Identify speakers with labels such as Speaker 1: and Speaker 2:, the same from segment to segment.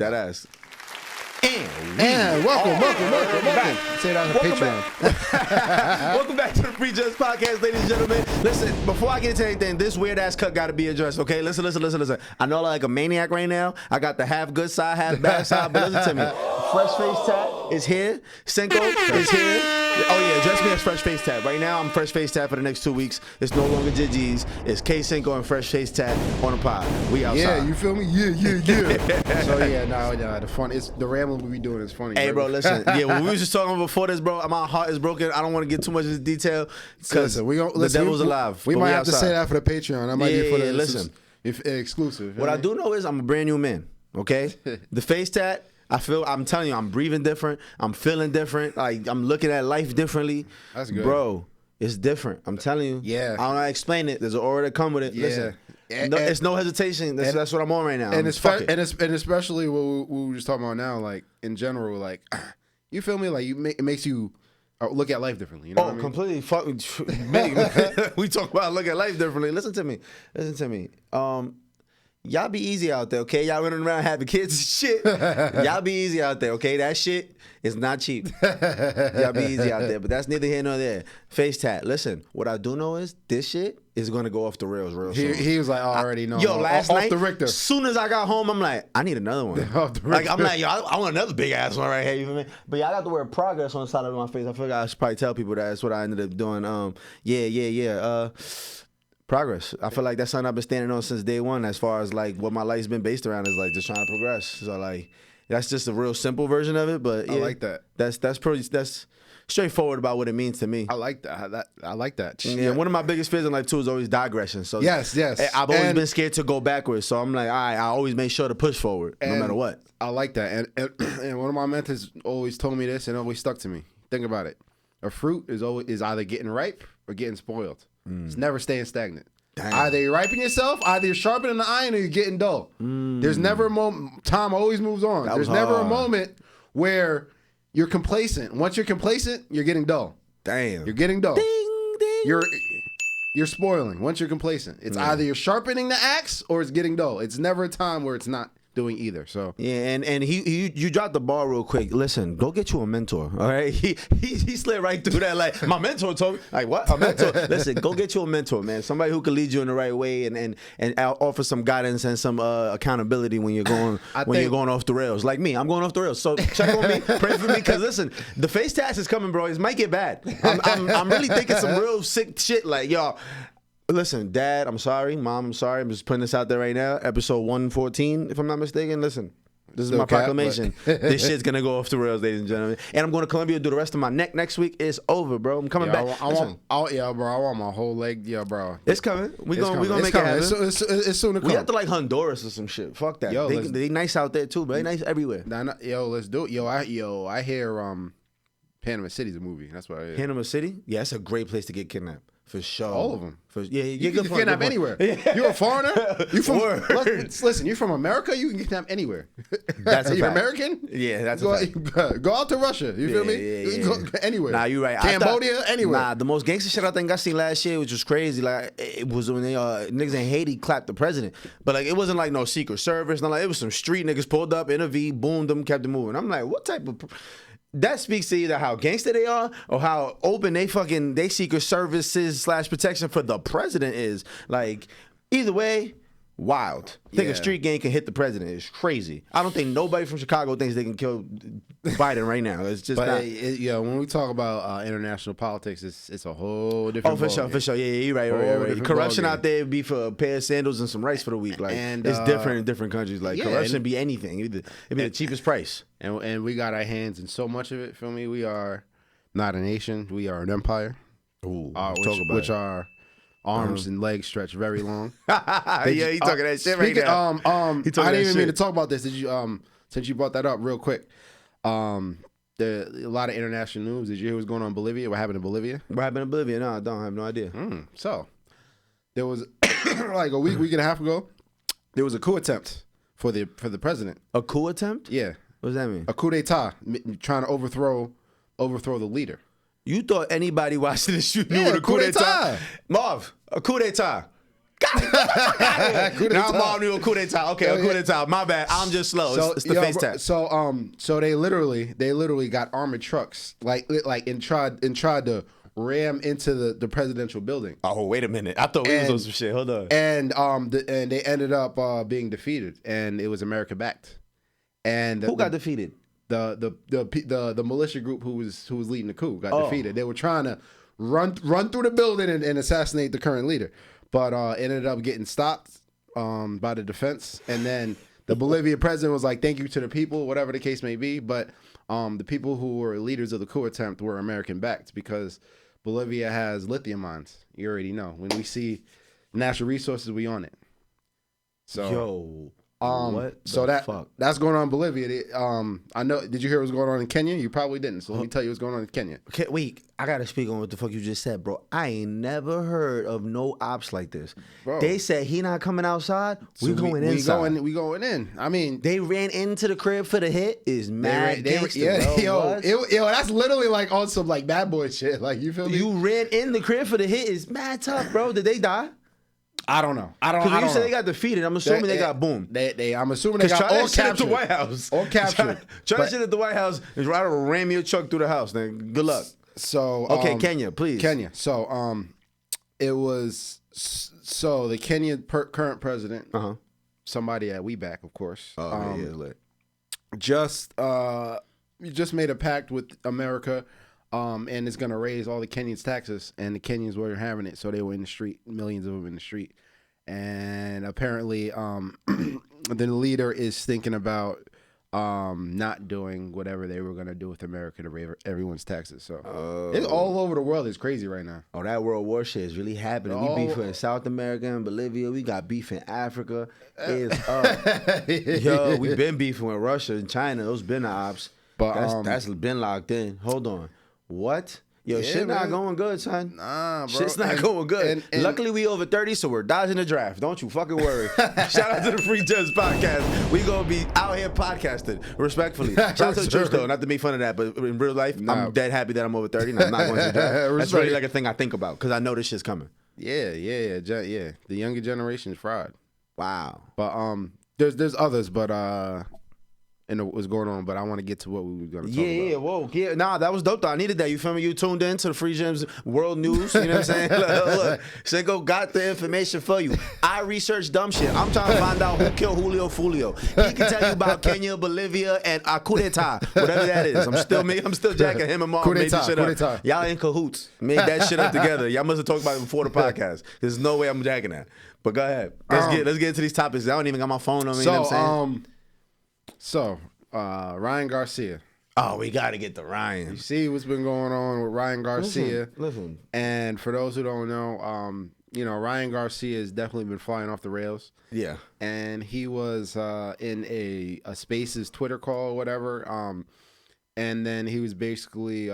Speaker 1: That ass.
Speaker 2: And welcome. Say that on the Patreon.
Speaker 1: Welcome back to the Free Gems Podcast, ladies and gentlemen. Listen, before I get into anything, this weird ass cut got to be addressed, okay? Listen. I know I'm like a maniac right now. I got the half good side, half bad side, but listen to me. Fresh Face Tat is here. Cinco is here. Oh yeah, address me as Fresh Face Tat. Right now, I'm Fresh Face Tat for the next 2 weeks. It's no longer JG's. It's K Cinco and Fresh Face Tat on the pod. We outside.
Speaker 2: Yeah, you feel me? Yeah. So yeah, no, the fun. It's the rambling we be doing is funny.
Speaker 1: Hey, bro, listen. Yeah, when we was just talking before this, bro, my heart is broken. I don't want to get too much into detail because the devil's alive.
Speaker 2: We might have to say that for the Patreon. I might be for the
Speaker 1: listen.
Speaker 2: Exclusive.
Speaker 1: What I do know is I'm a brand new man. Okay, the face tat. I'm telling you, I'm breathing different. I'm feeling different. Like I'm looking at life differently.
Speaker 2: That's good,
Speaker 1: bro. It's different. I'm telling you.
Speaker 2: Yeah.
Speaker 1: I don't know how to explain it. There's an aura that come with it.
Speaker 2: Yeah.
Speaker 1: Listen. It's no hesitation. That's what I'm on right now.
Speaker 2: And especially what we were just talking about now, like in general, like you feel me? Like it makes you look at life differently. You know what I mean?
Speaker 1: Completely. We talk about look at life differently. Listen to me. Y'all be easy out there, okay? Y'all running around having kids and shit. Y'all be easy out there, okay? That shit is not cheap. Y'all be easy out there, but that's neither here nor there. Face tat. Listen, what I do know is this shit is gonna go off the rails real soon.
Speaker 2: He was like, I already know.
Speaker 1: Yo, last night,
Speaker 2: off the Richter.
Speaker 1: As soon as I got home, I'm like, I need another one.
Speaker 2: Off the Richter.
Speaker 1: Like I'm like, yo, I want another big ass one right here. You feel me? But yeah, I got the word progress on the side of my face. I feel like I should probably tell people that. That's what I ended up doing. Progress. I feel like that's something I've been standing on since day one as far as like what my life's been based around is like just trying to progress. So like that's just a real simple version of it. But yeah,
Speaker 2: I like that.
Speaker 1: That's straightforward about what it means to me.
Speaker 2: I like that. I like that.
Speaker 1: Yeah, one of my biggest fears in life too is always digression. So
Speaker 2: yes.
Speaker 1: I've always been scared to go backwards. So I'm like, all right, I always make sure to push forward no matter what.
Speaker 2: I like that. And one of my mentors always told me this and it always stuck to me. Think about it. A fruit is either getting ripe or getting spoiled. It's never staying stagnant. Damn. Either you ripen yourself, either you're sharpening the iron or you're getting dull. There's never a moment. Time always moves on. There's never a moment where you're complacent. Once you're complacent, you're getting dull.
Speaker 1: Damn.
Speaker 2: You're getting dull.
Speaker 1: Ding, ding.
Speaker 2: You're spoiling. Once you're complacent, it's either you're sharpening the axe or it's getting dull. It's never a time where it's not doing either. So
Speaker 1: yeah, and you dropped the ball real quick. Listen, go get you a mentor. All right, he slid right through that. Like my mentor told me, like what? A mentor? Listen, go get you a mentor, man. Somebody who can lead you in the right way and offer some guidance and some accountability when you're going you're going off the rails. Like me, I'm going off the rails. So check on me, pray for me, because listen, the face tax is coming, bro. It might get bad. I'm really thinking some real sick shit. Like y'all. Listen, Dad, I'm sorry. Mom, I'm sorry. I'm just putting this out there right now. Episode 114, if I'm not mistaken. Listen, this is my proclamation. This shit's going to go off the rails, ladies and gentlemen. And I'm going to Columbia to do the rest of my neck next week. It's over, bro. I'm coming back.
Speaker 2: I want my whole leg. Yeah, bro.
Speaker 1: It's coming. We're going to make it happen.
Speaker 2: It's soon to come.
Speaker 1: We have to like Honduras or some shit. Fuck that. Yo, they nice out there, too, bro. They nice everywhere.
Speaker 2: Let's do it. I hear Panama City's a movie. That's what I hear.
Speaker 1: Panama City? Yeah, it's a great place to get kidnapped. For sure.
Speaker 2: All of them.
Speaker 1: You
Speaker 2: can kidnap anywhere. You're a foreigner? Listen, you're from America? You can kidnap anywhere.
Speaker 1: That's
Speaker 2: You're American?
Speaker 1: Yeah, that's
Speaker 2: a fact. Go out to Russia. You feel me?
Speaker 1: Yeah.
Speaker 2: Go anywhere.
Speaker 1: Nah, you're right.
Speaker 2: Cambodia, anywhere.
Speaker 1: Nah, the most gangster shit I think I seen last year, which was crazy, like, it was when they niggas in Haiti clapped the president. But, like, it wasn't like no Secret Service. Like, it was some street niggas pulled up, intervened, boomed them, kept it moving. I'm like, what type of... That speaks to either how gangster they are or how open they Secret Services / protection for the president is. Like, either way, wild. Think a street gang can hit the president. It's crazy. I don't think nobody from Chicago thinks they can kill Biden right now. It's just not.
Speaker 2: When we talk about international politics, it's a whole different
Speaker 1: for sure. Yeah, you're right. Corruption out there would be for a pair of sandals and some rice for the week. Like, it's different in different countries. Like, corruption be anything. It'd be the cheapest price.
Speaker 2: And we got our hands in so much of it. Feel me? We are not a nation. We are an empire.
Speaker 1: Ooh,
Speaker 2: which are arms and legs stretch very long.
Speaker 1: He talking that shit right now.
Speaker 2: I didn't even mean to talk about this. Did you? Since you brought that up, real quick. A lot of international news. Did you hear what's going on in Bolivia? What happened in Bolivia?
Speaker 1: What happened in Bolivia? No, I don't. I have no idea.
Speaker 2: So there was like a week and a half ago. There was a coup attempt for the president.
Speaker 1: A coup attempt?
Speaker 2: Yeah.
Speaker 1: What does that mean?
Speaker 2: A coup d'état, trying to overthrow the leader.
Speaker 1: You thought anybody watching this shoot knew what a coup d'état? Marv, a coup d'état. Now I'm all new coup d'etat. Okay, coup d'etat. My bad. I'm just slow. It's the face tap.
Speaker 2: So they literally got armored trucks and tried to ram into the presidential building.
Speaker 1: Oh, wait a minute. I thought we was on some shit. Hold on.
Speaker 2: And they ended up being defeated, and it was America backed. And
Speaker 1: who got defeated?
Speaker 2: The militia group who was leading the coup got defeated. They were trying to run through the building and assassinate the current leader, but ended up getting stopped by the defense. And then the Bolivian president was like, "Thank you to the people," whatever the case may be. But the people who were leaders of the coup attempt were American backed because Bolivia has lithium mines. You already know. When we see natural resources, we on it. So that's going on in Bolivia. I know. Did you hear what's going on in Kenya? You probably didn't. So let me tell you what's going on in Kenya.
Speaker 1: Okay, wait, I gotta speak on what the fuck you just said, bro. I ain't never heard of no ops like this. Bro. They said he not coming outside. We going inside.
Speaker 2: We going in. I mean,
Speaker 1: they ran into the crib for the hit. Is mad gangster,
Speaker 2: bro. Yo, that's literally like on some like bad boy shit. Like you feel me?
Speaker 1: You ran in the crib for the hit. Is mad tough, bro. Did they die?
Speaker 2: I don't know. Because
Speaker 1: when you say they got defeated, I'm assuming they got boomed.
Speaker 2: I'm assuming they got all captured.
Speaker 1: At the White House.
Speaker 2: All captured.
Speaker 1: Try shit at the White House is right to ram your truck through the house. Then good luck.
Speaker 2: So
Speaker 1: okay, Kenya, please.
Speaker 2: Kenya. So it was the Kenyan current president, somebody at We Back, of course. Just made a pact with America. And it's gonna raise all the Kenyans' taxes, and the Kenyans were having it, so they were in the street, millions of them in the street, and apparently, the leader is thinking about not doing whatever they were gonna do with America to raise everyone's taxes. So it's all over the world. It's crazy right now.
Speaker 1: Oh, that world war shit is really happening. We beef in South America and Bolivia. We got beef in Africa. Yo, we been beefing with Russia and China. Those been the ops. But that's been locked in. Hold on. What? Yo, shit not going good, son.
Speaker 2: Nah, bro.
Speaker 1: Shit's not going good. And luckily, we over 30, so we're dodging the draft. Don't you fucking worry. Shout out to the Free Gems podcast. We gonna be out here podcasting, respectfully. Shout out to the church, though. Not to make fun of that, but in real life, I'm dead happy that I'm over 30 and I'm not going to the draft. That's really like a thing I think about because I know this shit's coming.
Speaker 2: Yeah. The younger generation is fraud.
Speaker 1: Wow.
Speaker 2: But there's others, but and what's going on, but I want to get to what we were going to talk about.
Speaker 1: Yeah. Nah, that was dope, though. I needed that. You feel me? You tuned in to the Free Gems World News. You know what I'm saying? Look, Cinco got the information for you. I researched dumb shit. I'm trying to find out who killed Julio Fulio. He can tell you about Kenya, Bolivia, and coup d'etat, whatever that is. I'm still jacking him and Mom made this shit up. Y'all in cahoots. Made that shit up together. Y'all must have talked about it before the podcast. There's no way I'm jacking that. But go ahead. Let's get into these topics. I don't even got my phone on me. You know what I'm saying?
Speaker 2: So, Ryan Garcia.
Speaker 1: Oh, we got to get to Ryan.
Speaker 2: You see what's been going on with Ryan Garcia.
Speaker 1: Listen.
Speaker 2: And for those who don't know, Ryan Garcia has definitely been flying off the rails.
Speaker 1: Yeah.
Speaker 2: And he was in a Spaces Twitter call or whatever. And then he was basically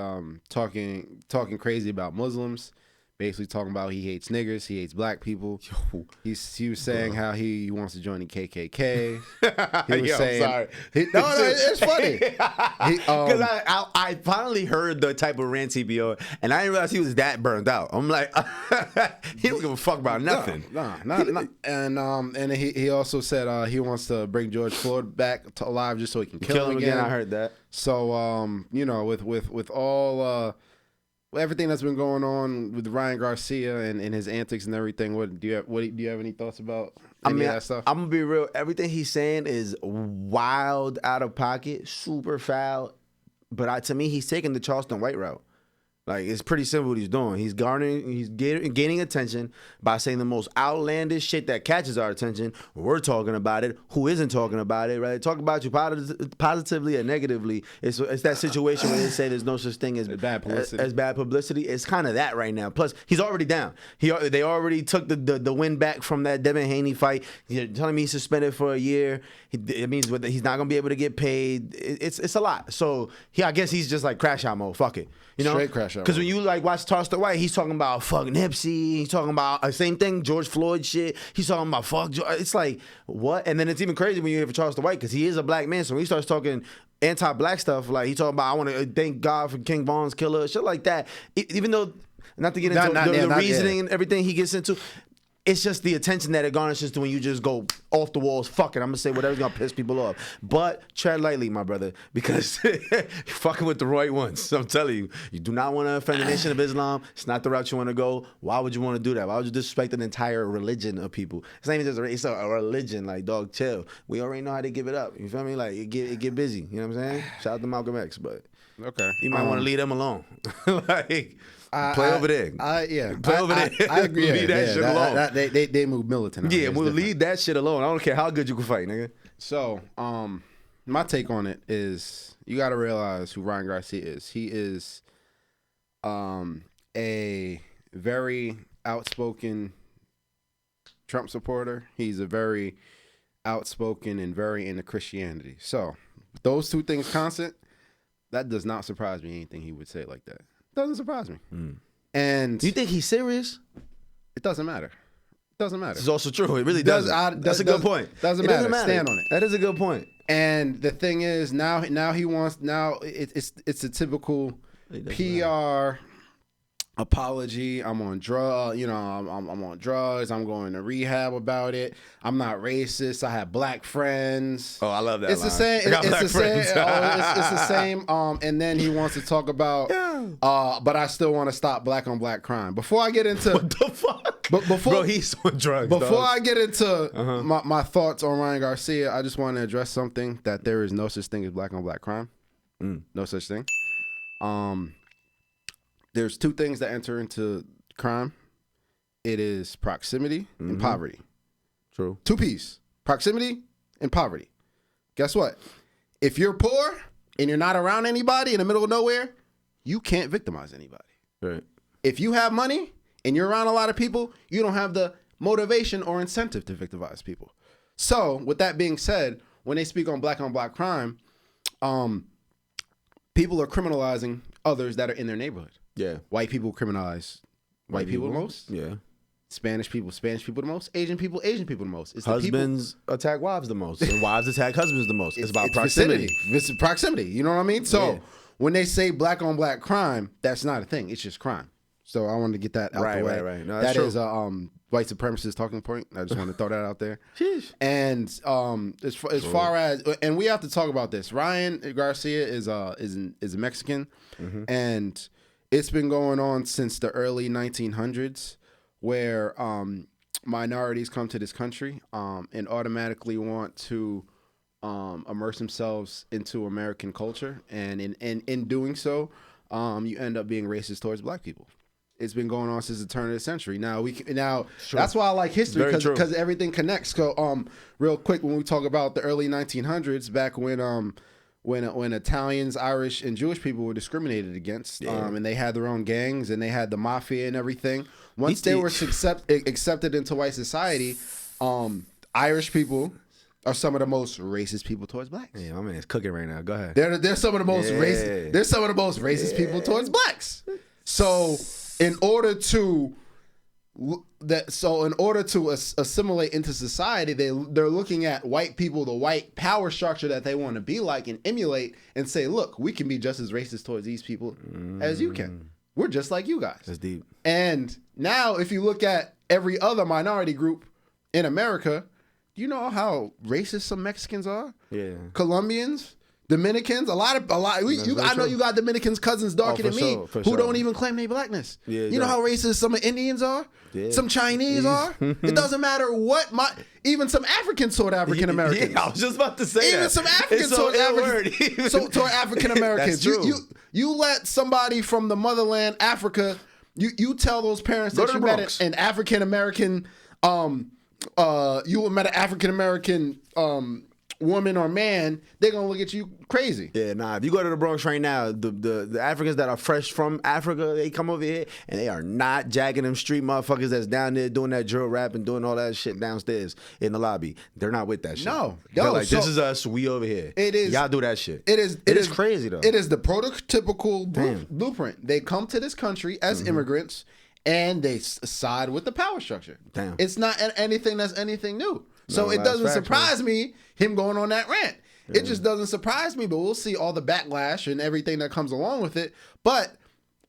Speaker 2: talking crazy about Muslims. Basically talking about he hates niggers, he hates black people. He was saying how he wants to join the KKK. He was saying,
Speaker 1: I'm sorry.
Speaker 2: No, it's funny.
Speaker 1: Because I finally heard the type of rants he be on, and I didn't realize he was that burned out. I'm like, he don't give a fuck about nothing.
Speaker 2: No. And he also said he wants to bring George Floyd back to alive just so he can kill him again.
Speaker 1: I heard that.
Speaker 2: So with all everything that's been going on with Ryan Garcia and his antics and everything, do you have any thoughts about any of that stuff?
Speaker 1: I'm gonna be real. Everything he's saying is wild, out of pocket, super foul. But to me, he's taking the Charleston White route. Like, it's pretty simple what he's doing. He's gaining attention by saying the most outlandish shit that catches our attention. We're talking about it. Who isn't talking about it, right? Talk about you positively or negatively. It's that situation where they say there's no such thing as
Speaker 2: bad publicity.
Speaker 1: As bad publicity. It's kind of that right now. Plus, he's already down. They already took the win back from that Devin Haney fight. You're telling me he's suspended for a year. It means he's not going to be able to get paid. It's a lot. So I guess he's just like crash out mode. Fuck it. You know?
Speaker 2: Straight crash out.
Speaker 1: Because when you watch Charleston White, he's talking about fucking Nipsey. He's talking about same thing, George Floyd shit. He's talking about fuck. It's like, what? And then it's even crazy when you hear for Charleston White because he is a black man. So when he starts talking anti-black stuff, like he talking about, I want to thank God for King Von's killer, shit like that. Even though, not to get into the reasoning and everything he gets into, it's just the attention that it garnishes to when you just go off the walls. Fuck it, I'm gonna say whatever's gonna piss people off. But tread lightly, my brother, because you're fucking with the right ones. I'm telling you, you do not want to offend the Nation of Islam. It's not the route you want to go. Why would you want to do that? Why would you disrespect an entire religion of people? It's not even just it's a religion. Like, dog, chill. We already know how to give it up. You feel me? Like, it get busy. You know what I'm saying? Shout out to Malcolm X, but
Speaker 2: okay,
Speaker 1: you might want to leave them alone. Like. Play over there.
Speaker 2: Play
Speaker 1: over there.
Speaker 2: I agree.
Speaker 1: Leave that shit alone.
Speaker 2: They move militant.
Speaker 1: Yeah, we'll leave that shit alone. I don't care how good you can fight, nigga.
Speaker 2: So, my take on it is you got to realize who Ryan Garcia is. He is a very outspoken Trump supporter. He's a very outspoken and very into Christianity. So, those two things constant, that does not surprise me anything he would say like that. Doesn't surprise me. And
Speaker 1: do you think he's serious?
Speaker 2: It doesn't matter. It doesn't matter.
Speaker 1: It's also true. It really doesn't. That's a good point.
Speaker 2: Doesn't matter. Stand on it.
Speaker 1: That is a good point.
Speaker 2: And the thing is, now he wants. Now it's a typical PR apology. I'm on drug. I'm on drugs. I'm going to rehab about it. I'm not racist. I have black friends.
Speaker 1: Oh, I love that.
Speaker 2: It's the same. It's the same. It's the same. And then he wants to talk about. But I still want to stop black on black crime. Before I get into
Speaker 1: what the fuck,
Speaker 2: bro,
Speaker 1: he's on drugs.
Speaker 2: Before I get into my thoughts on Ryan Garcia, I just want to address something that there is no such thing as black on black crime. No such thing. There's two things that enter into crime. It is proximity and poverty.
Speaker 1: True.
Speaker 2: Two P's. Proximity and poverty. Guess what? If you're poor and you're not around anybody in the middle of nowhere, you can't victimize anybody.
Speaker 1: Right.
Speaker 2: If you have money and you're around a lot of people, you don't have the motivation or incentive to victimize people. So, with that being said, when they speak on black crime, people are criminalizing others that are in their neighborhood.
Speaker 1: Yeah.
Speaker 2: White people criminalize white people the most.
Speaker 1: Yeah.
Speaker 2: Spanish people the most. Asian people the most. It's
Speaker 1: husbands attack wives the most. And wives attack husbands the most. It's about proximity.
Speaker 2: It's proximity. You know what I mean? So when they say black on black crime, that's not a thing. It's just crime. So I wanted to get that out the way.
Speaker 1: Right. No,
Speaker 2: that is a white supremacist talking point. I just want to throw that out there.
Speaker 1: Sheesh.
Speaker 2: And as far as, and we have to talk about this. Ryan Garcia is a Mexican, and it's been going on since the early 1900s, where minorities come to this country and automatically want to immerse themselves into American culture, and in doing so, you end up being racist towards black people. It's been going on since the turn of the century. Now that's why I like history, because everything connects. So real quick, when we talk about the early 1900s, back when Italians, Irish, and Jewish people were discriminated against, and they had their own gangs and they had the mafia and everything. Once they were accepted into white society, Irish people are some of the most racist people towards blacks.
Speaker 1: Yeah, my man is cooking right now. Go ahead.
Speaker 2: They're some of the most racist. They're some of the most racist people towards blacks. So in order to assimilate into society, they're looking at white people, the white power structure that they want to be like and emulate, and say, look, we can be just as racist towards these people as you can. We're just like you guys.
Speaker 1: That's deep.
Speaker 2: And now if you look at every other minority group in America, do you know how racist some Mexicans are?
Speaker 1: Yeah.
Speaker 2: Colombians, Dominicans, a lot. I know you got Dominicans cousins darker than me who don't even claim their blackness.
Speaker 1: Yeah,
Speaker 2: you know how racist some Indians are, some Chinese are. It doesn't matter what even some Africans toward African Americans.
Speaker 1: Yeah, I was just about to say
Speaker 2: even
Speaker 1: that.
Speaker 2: Some Africans toward African Americans. You let somebody from the motherland, Africa. You tell those parents that you met an African American. You met an African American woman or man, they're gonna look at you crazy.
Speaker 1: Yeah, nah. If you go to the Bronx right now, the Africans that are fresh from Africa, they come over here and they are not jagging them street motherfuckers that's down there doing that drill rap and doing all that shit downstairs in the lobby. They're not with that shit.
Speaker 2: No,
Speaker 1: they're like, this is us. We over here.
Speaker 2: It is.
Speaker 1: Y'all do that shit.
Speaker 2: It is
Speaker 1: crazy though.
Speaker 2: It is the prototypical blueprint. They come to this country as immigrants and they side with the power structure.
Speaker 1: Damn.
Speaker 2: It's not anything that's anything new. So it doesn't surprise me him going on that rant. Yeah. It just doesn't surprise me, but we'll see all the backlash and everything that comes along with it. But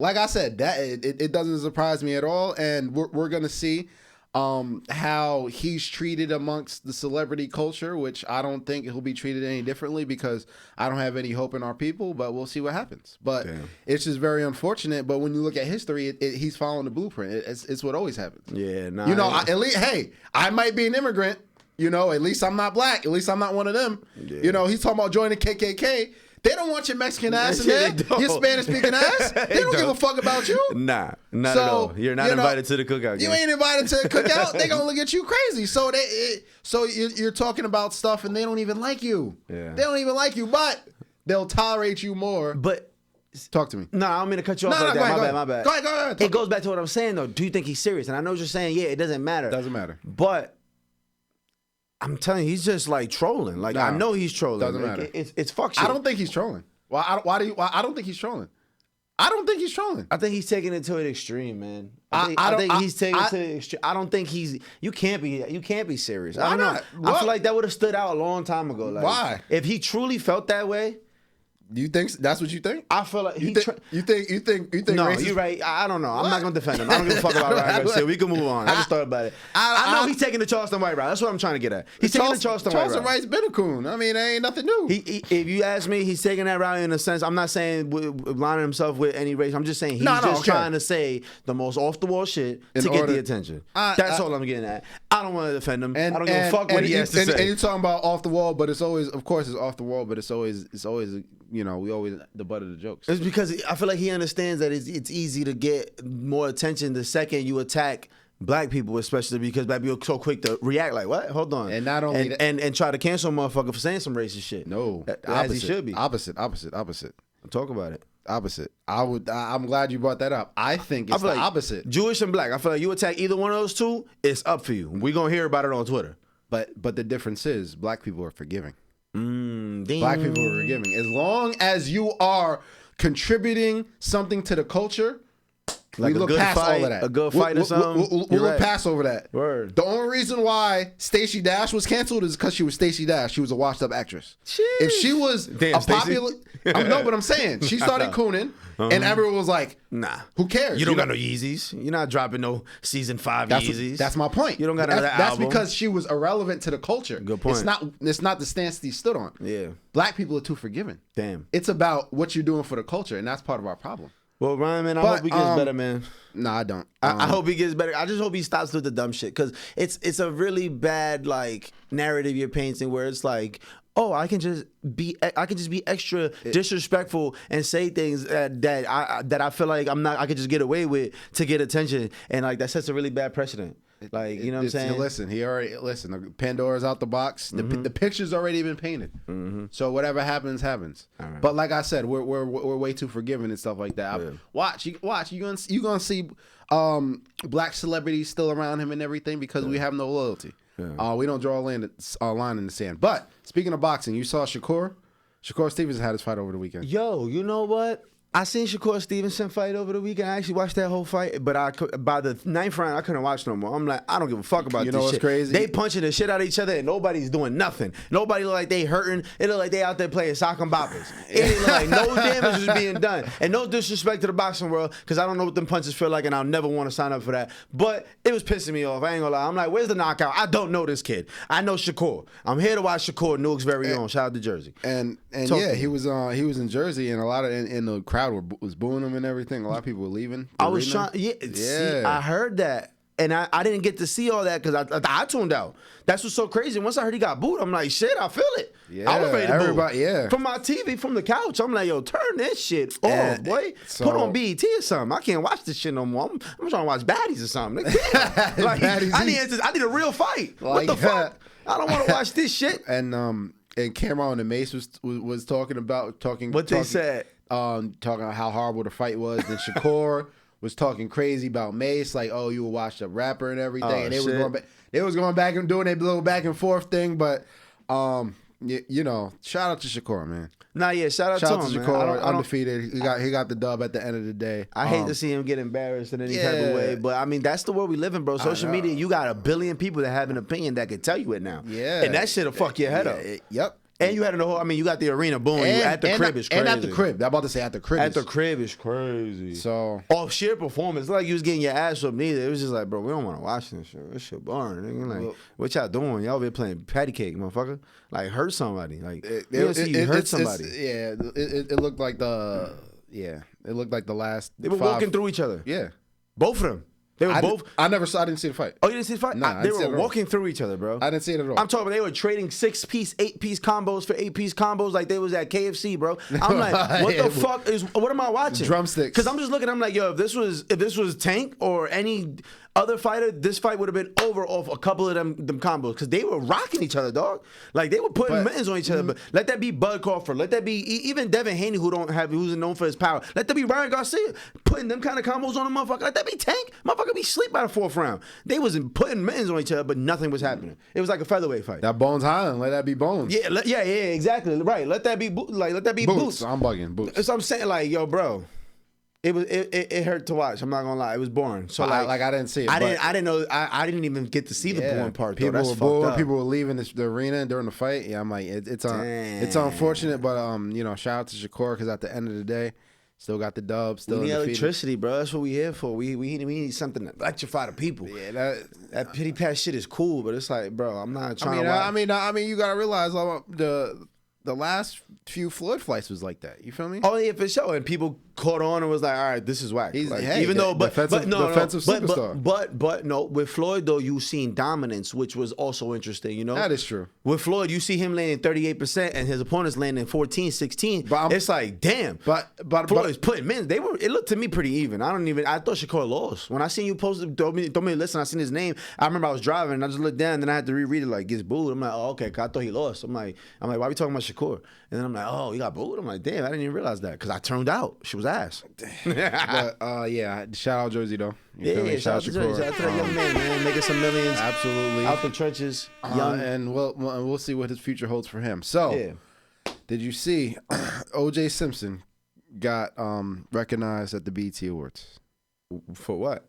Speaker 2: like I said, that it doesn't surprise me at all, and we're gonna see. how he's treated amongst the celebrity culture, which I don't think he'll be treated any differently because I don't have any hope in our people, but we'll see what happens. But it's just very unfortunate. But when you look at history, he's following the blueprint. It's what always happens.
Speaker 1: Yeah, nah,
Speaker 2: you know, at least, hey, I might be an immigrant. You know, at least I'm not black. At least I'm not one of them. Yeah. You know, he's talking about joining the KKK. They don't want your Mexican ass in there. Your Spanish-speaking ass. They don't give a fuck about you.
Speaker 1: Nah, not at all. You're not invited to the cookout.
Speaker 2: You ain't invited to the cookout. They gonna look at you crazy. So you're talking about stuff and they don't even like you. Yeah. They don't even like you, but they'll tolerate you more.
Speaker 1: But
Speaker 2: talk to me.
Speaker 1: No, I don't mean to cut you off like that. My bad.
Speaker 2: Go ahead.
Speaker 1: It goes back to what I'm saying though. Do you think he's serious? And I know what you're saying. Yeah, it doesn't matter.
Speaker 2: Doesn't matter.
Speaker 1: But I'm telling you, he's just like trolling. Like I know he's trolling.
Speaker 2: Doesn't matter.
Speaker 1: It's fuck shit.
Speaker 2: I don't think he's trolling. Why I don't think he's trolling. I don't think he's trolling.
Speaker 1: I think he's taking it to an extreme, man. I think he's taking it to the extreme. I don't think he's. You can't be serious. I don't know. I feel like that would have stood out a long time ago. Like,
Speaker 2: why?
Speaker 1: If he truly felt that way.
Speaker 2: Do you think that's what you think?
Speaker 1: I feel like
Speaker 2: you think. No,
Speaker 1: racist? You're right. I don't know. I'm not gonna defend him. I don't give a fuck about Ryan Garcia. We can move on. I just thought about it. I know he's taking the Charleston White route. That's what I'm trying to get at. He's taking the Charleston White route.
Speaker 2: Charleston White's been a coon. I mean, there ain't nothing new.
Speaker 1: If you ask me, he's taking that route in a sense. I'm not saying lining himself with any race. I'm just saying he's trying to say the most off the wall shit to get the attention. That's all I'm getting at. I don't want to defend him. I don't give a fuck what he has to say.
Speaker 2: And you're talking about off the wall, but it's always, of course, it's off the wall, but it's always. You know, we always the butt of the jokes.
Speaker 1: It's because I feel like he understands that it's easy to get more attention the second you attack black people, especially because black people are so quick to react like, what? Hold on.
Speaker 2: And not only
Speaker 1: and try to cancel a motherfucker for saying some racist shit.
Speaker 2: No.
Speaker 1: As he should be.
Speaker 2: Opposite.
Speaker 1: Talk about it.
Speaker 2: Opposite. I'm glad you brought that up. I think it's the opposite.
Speaker 1: Jewish and black. I feel like you attack either one of those two, it's up for you. We're gonna hear about it on Twitter.
Speaker 2: But the difference is black people are forgiving. Black people are forgiving. As long as you are contributing something to the culture,
Speaker 1: like we look past all of that. A good fight or something.
Speaker 2: We'll look past over that.
Speaker 1: Word.
Speaker 2: The only reason why Stacey Dash was canceled is because she was Stacey Dash. She was a washed-up actress.
Speaker 1: Jeez.
Speaker 2: If she was a popular... No, but I'm saying. She started cooning, and everyone was like, nah. Who cares?
Speaker 1: You don't got no Yeezys. You're not dropping no season 5 Yeezys.
Speaker 2: That's my point.
Speaker 1: You don't got another album.
Speaker 2: That's because she was irrelevant to the culture.
Speaker 1: Good point.
Speaker 2: It's not the stance he stood on.
Speaker 1: Yeah.
Speaker 2: Black people are too forgiving.
Speaker 1: Damn.
Speaker 2: It's about what you're doing for the culture, and that's part of our problem.
Speaker 1: Well, Ryan, man, I hope he gets better, man.
Speaker 2: No, I don't.
Speaker 1: I hope he gets better. I just hope he stops with the dumb shit, because it's a really bad like narrative you're painting where it's like, oh, I can just be extra disrespectful and say things that I feel like I could just get away with to get attention, and like that sets a really bad precedent. Like, you know what I'm saying?
Speaker 2: Listen, the Pandora's out the box. The picture's already been painted. So whatever happens. Right. But like I said, we're way too forgiving and stuff like that. Yeah. Watch. You gonna see black celebrities still around him and everything because we have no loyalty. Yeah. We don't draw a line in the sand. But speaking of boxing, you saw Shakur Stevenson had his fight over the weekend.
Speaker 1: Yo, you know what? I seen Shakur Stevenson fight over the weekend. I actually watched that whole fight, but by the 9th round, I couldn't watch no more. I'm like, I don't give a fuck about this shit.
Speaker 2: You know what's crazy?
Speaker 1: They punching the shit out of each other, and nobody's doing nothing. Nobody look like they hurting. It look like they out there playing sock and boppers. It ain't look like no damage is being done. And no disrespect to the boxing world, because I don't know what them punches feel like, and I'll never want to sign up for that. But it was pissing me off. I ain't gonna lie. I'm like, where's the knockout? I don't know this kid. I know Shakur. I'm here to watch Shakur, Newark's very own. Shout out to Jersey.
Speaker 2: And yeah, he was in Jersey, and a lot of in the crowd was booing him and everything. A lot of people were leaving.
Speaker 1: I was trying. Yeah. See, I heard that, and I didn't get to see all that because I tuned out. That's what's so crazy. Once I heard he got booed, I'm like, shit, I feel it. Yeah, I was ready to boo. Yeah. From my TV, from the couch, I'm like, yo, turn this shit off, boy. Put on BET or something. I can't watch this shit no more. I'm trying to watch baddies or something. Like, I need a real fight. Like, what the fuck? I don't want to watch this shit.
Speaker 2: And Cameron and Mace was talking.
Speaker 1: What they said.
Speaker 2: Talking about how horrible the fight was. Then Shakur was talking crazy about Mace, like, oh, you a washed up rapper and everything. And they was going back and doing their little back and forth thing. But you know, shout out to Shakur, man.
Speaker 1: Nah, yeah, shout out to
Speaker 2: Shakur, undefeated. He got the dub at the end of the day.
Speaker 1: I hate to see him get embarrassed in any type of way, but I mean that's the world we live in, bro. Social media, you got 1 billion people that have an opinion that can tell you it now.
Speaker 2: Yeah,
Speaker 1: and that shit'll fuck your head up.
Speaker 2: Yep.
Speaker 1: And you had the whole. I mean, you got the arena boom. You at the crib is crazy.
Speaker 2: And at the crib. I'm about to say at the crib.
Speaker 1: At the crib is crazy.
Speaker 2: So
Speaker 1: off sheer performance, it's like you was getting your ass up. Neither it was just like, bro, we don't want to watch this shit. This shit boring. Nigga. Like, what y'all doing? Y'all been playing patty cake, motherfucker. Like hurt somebody. Like you hurt somebody.
Speaker 2: It looked like the It looked like the last.
Speaker 1: They were walking through each other.
Speaker 2: Yeah,
Speaker 1: both of them. They were both.
Speaker 2: I didn't see the fight.
Speaker 1: Oh, you didn't see the fight?
Speaker 2: Nah,
Speaker 1: they were walking through each other, bro.
Speaker 2: I didn't see it at all.
Speaker 1: I'm talking about they were trading 6-piece, 8-piece combos for 8-piece combos like they was at KFC, bro. I'm like, what the fuck what am I watching?
Speaker 2: Drumsticks.
Speaker 1: Because I'm just looking, I'm like, yo, if this was Tank or any other fighter, this fight would have been over off a couple of them combos because they were rocking each other, dog. Like they were putting mittens on each other. But let that be Bud Crawford. Let that be even Devin Haney, who's known for his power. Let that be Ryan Garcia putting them kind of combos on a motherfucker. Let that be Tank. Motherfucker be sleep by the fourth round. They wasn't putting mittens on each other, but nothing was happening. It was like a featherweight fight.
Speaker 2: That Bones Highland, let that be Bones.
Speaker 1: Yeah, exactly. Right. Let that be Boots.
Speaker 2: I'm bugging Boots.
Speaker 1: That's what I'm saying. Like, yo, bro. It hurt to watch. I'm not gonna lie. It was boring. So like
Speaker 2: I didn't see it.
Speaker 1: I didn't know. I didn't even get to see the booing part.
Speaker 2: People
Speaker 1: though.
Speaker 2: were booing. People were leaving the arena during the fight. Yeah, I'm like, it's unfortunate, but shout out to Shakur because at the end of the day, still got the dub. Still
Speaker 1: we need
Speaker 2: undefeated.
Speaker 1: electricity, bro. That's what we here for. We need something to electrify the people.
Speaker 2: Yeah,
Speaker 1: that pity pat shit is cool, but it's like, bro, I'm not trying to.
Speaker 2: I mean, you gotta realize the last few Floyd fights was like that. You feel me?
Speaker 1: Oh yeah, for sure. And people caught on and was like, all right, this is whack.
Speaker 2: Defensive superstar.
Speaker 1: But no, with Floyd though, you seen dominance, which was also interesting. You know,
Speaker 2: that is true.
Speaker 1: With Floyd, you see him landing 38% and his opponents landing 14, 16. It's like, damn. But Floyd's putting men. It looked to me pretty even. I thought Shakur lost. When I seen you posted, told me to listen, I seen his name. I remember I was driving and I just looked down and then I had to reread it like gets booed. I'm like, oh, okay, 'cause I thought he lost. I'm like, why are we talking about Shakur? And then I'm like, oh, he got booed? I'm like, damn, I didn't even realize that because I turned out. She was ass.
Speaker 2: But shout out Jersey though.
Speaker 1: Shout out to Jersey. Shout out to that young man, making some millions.
Speaker 2: Absolutely.
Speaker 1: Out the trenches. Young.
Speaker 2: And we'll see what his future holds for him. So, did you see ojsimpson got recognized at the BET Awards?
Speaker 1: For what?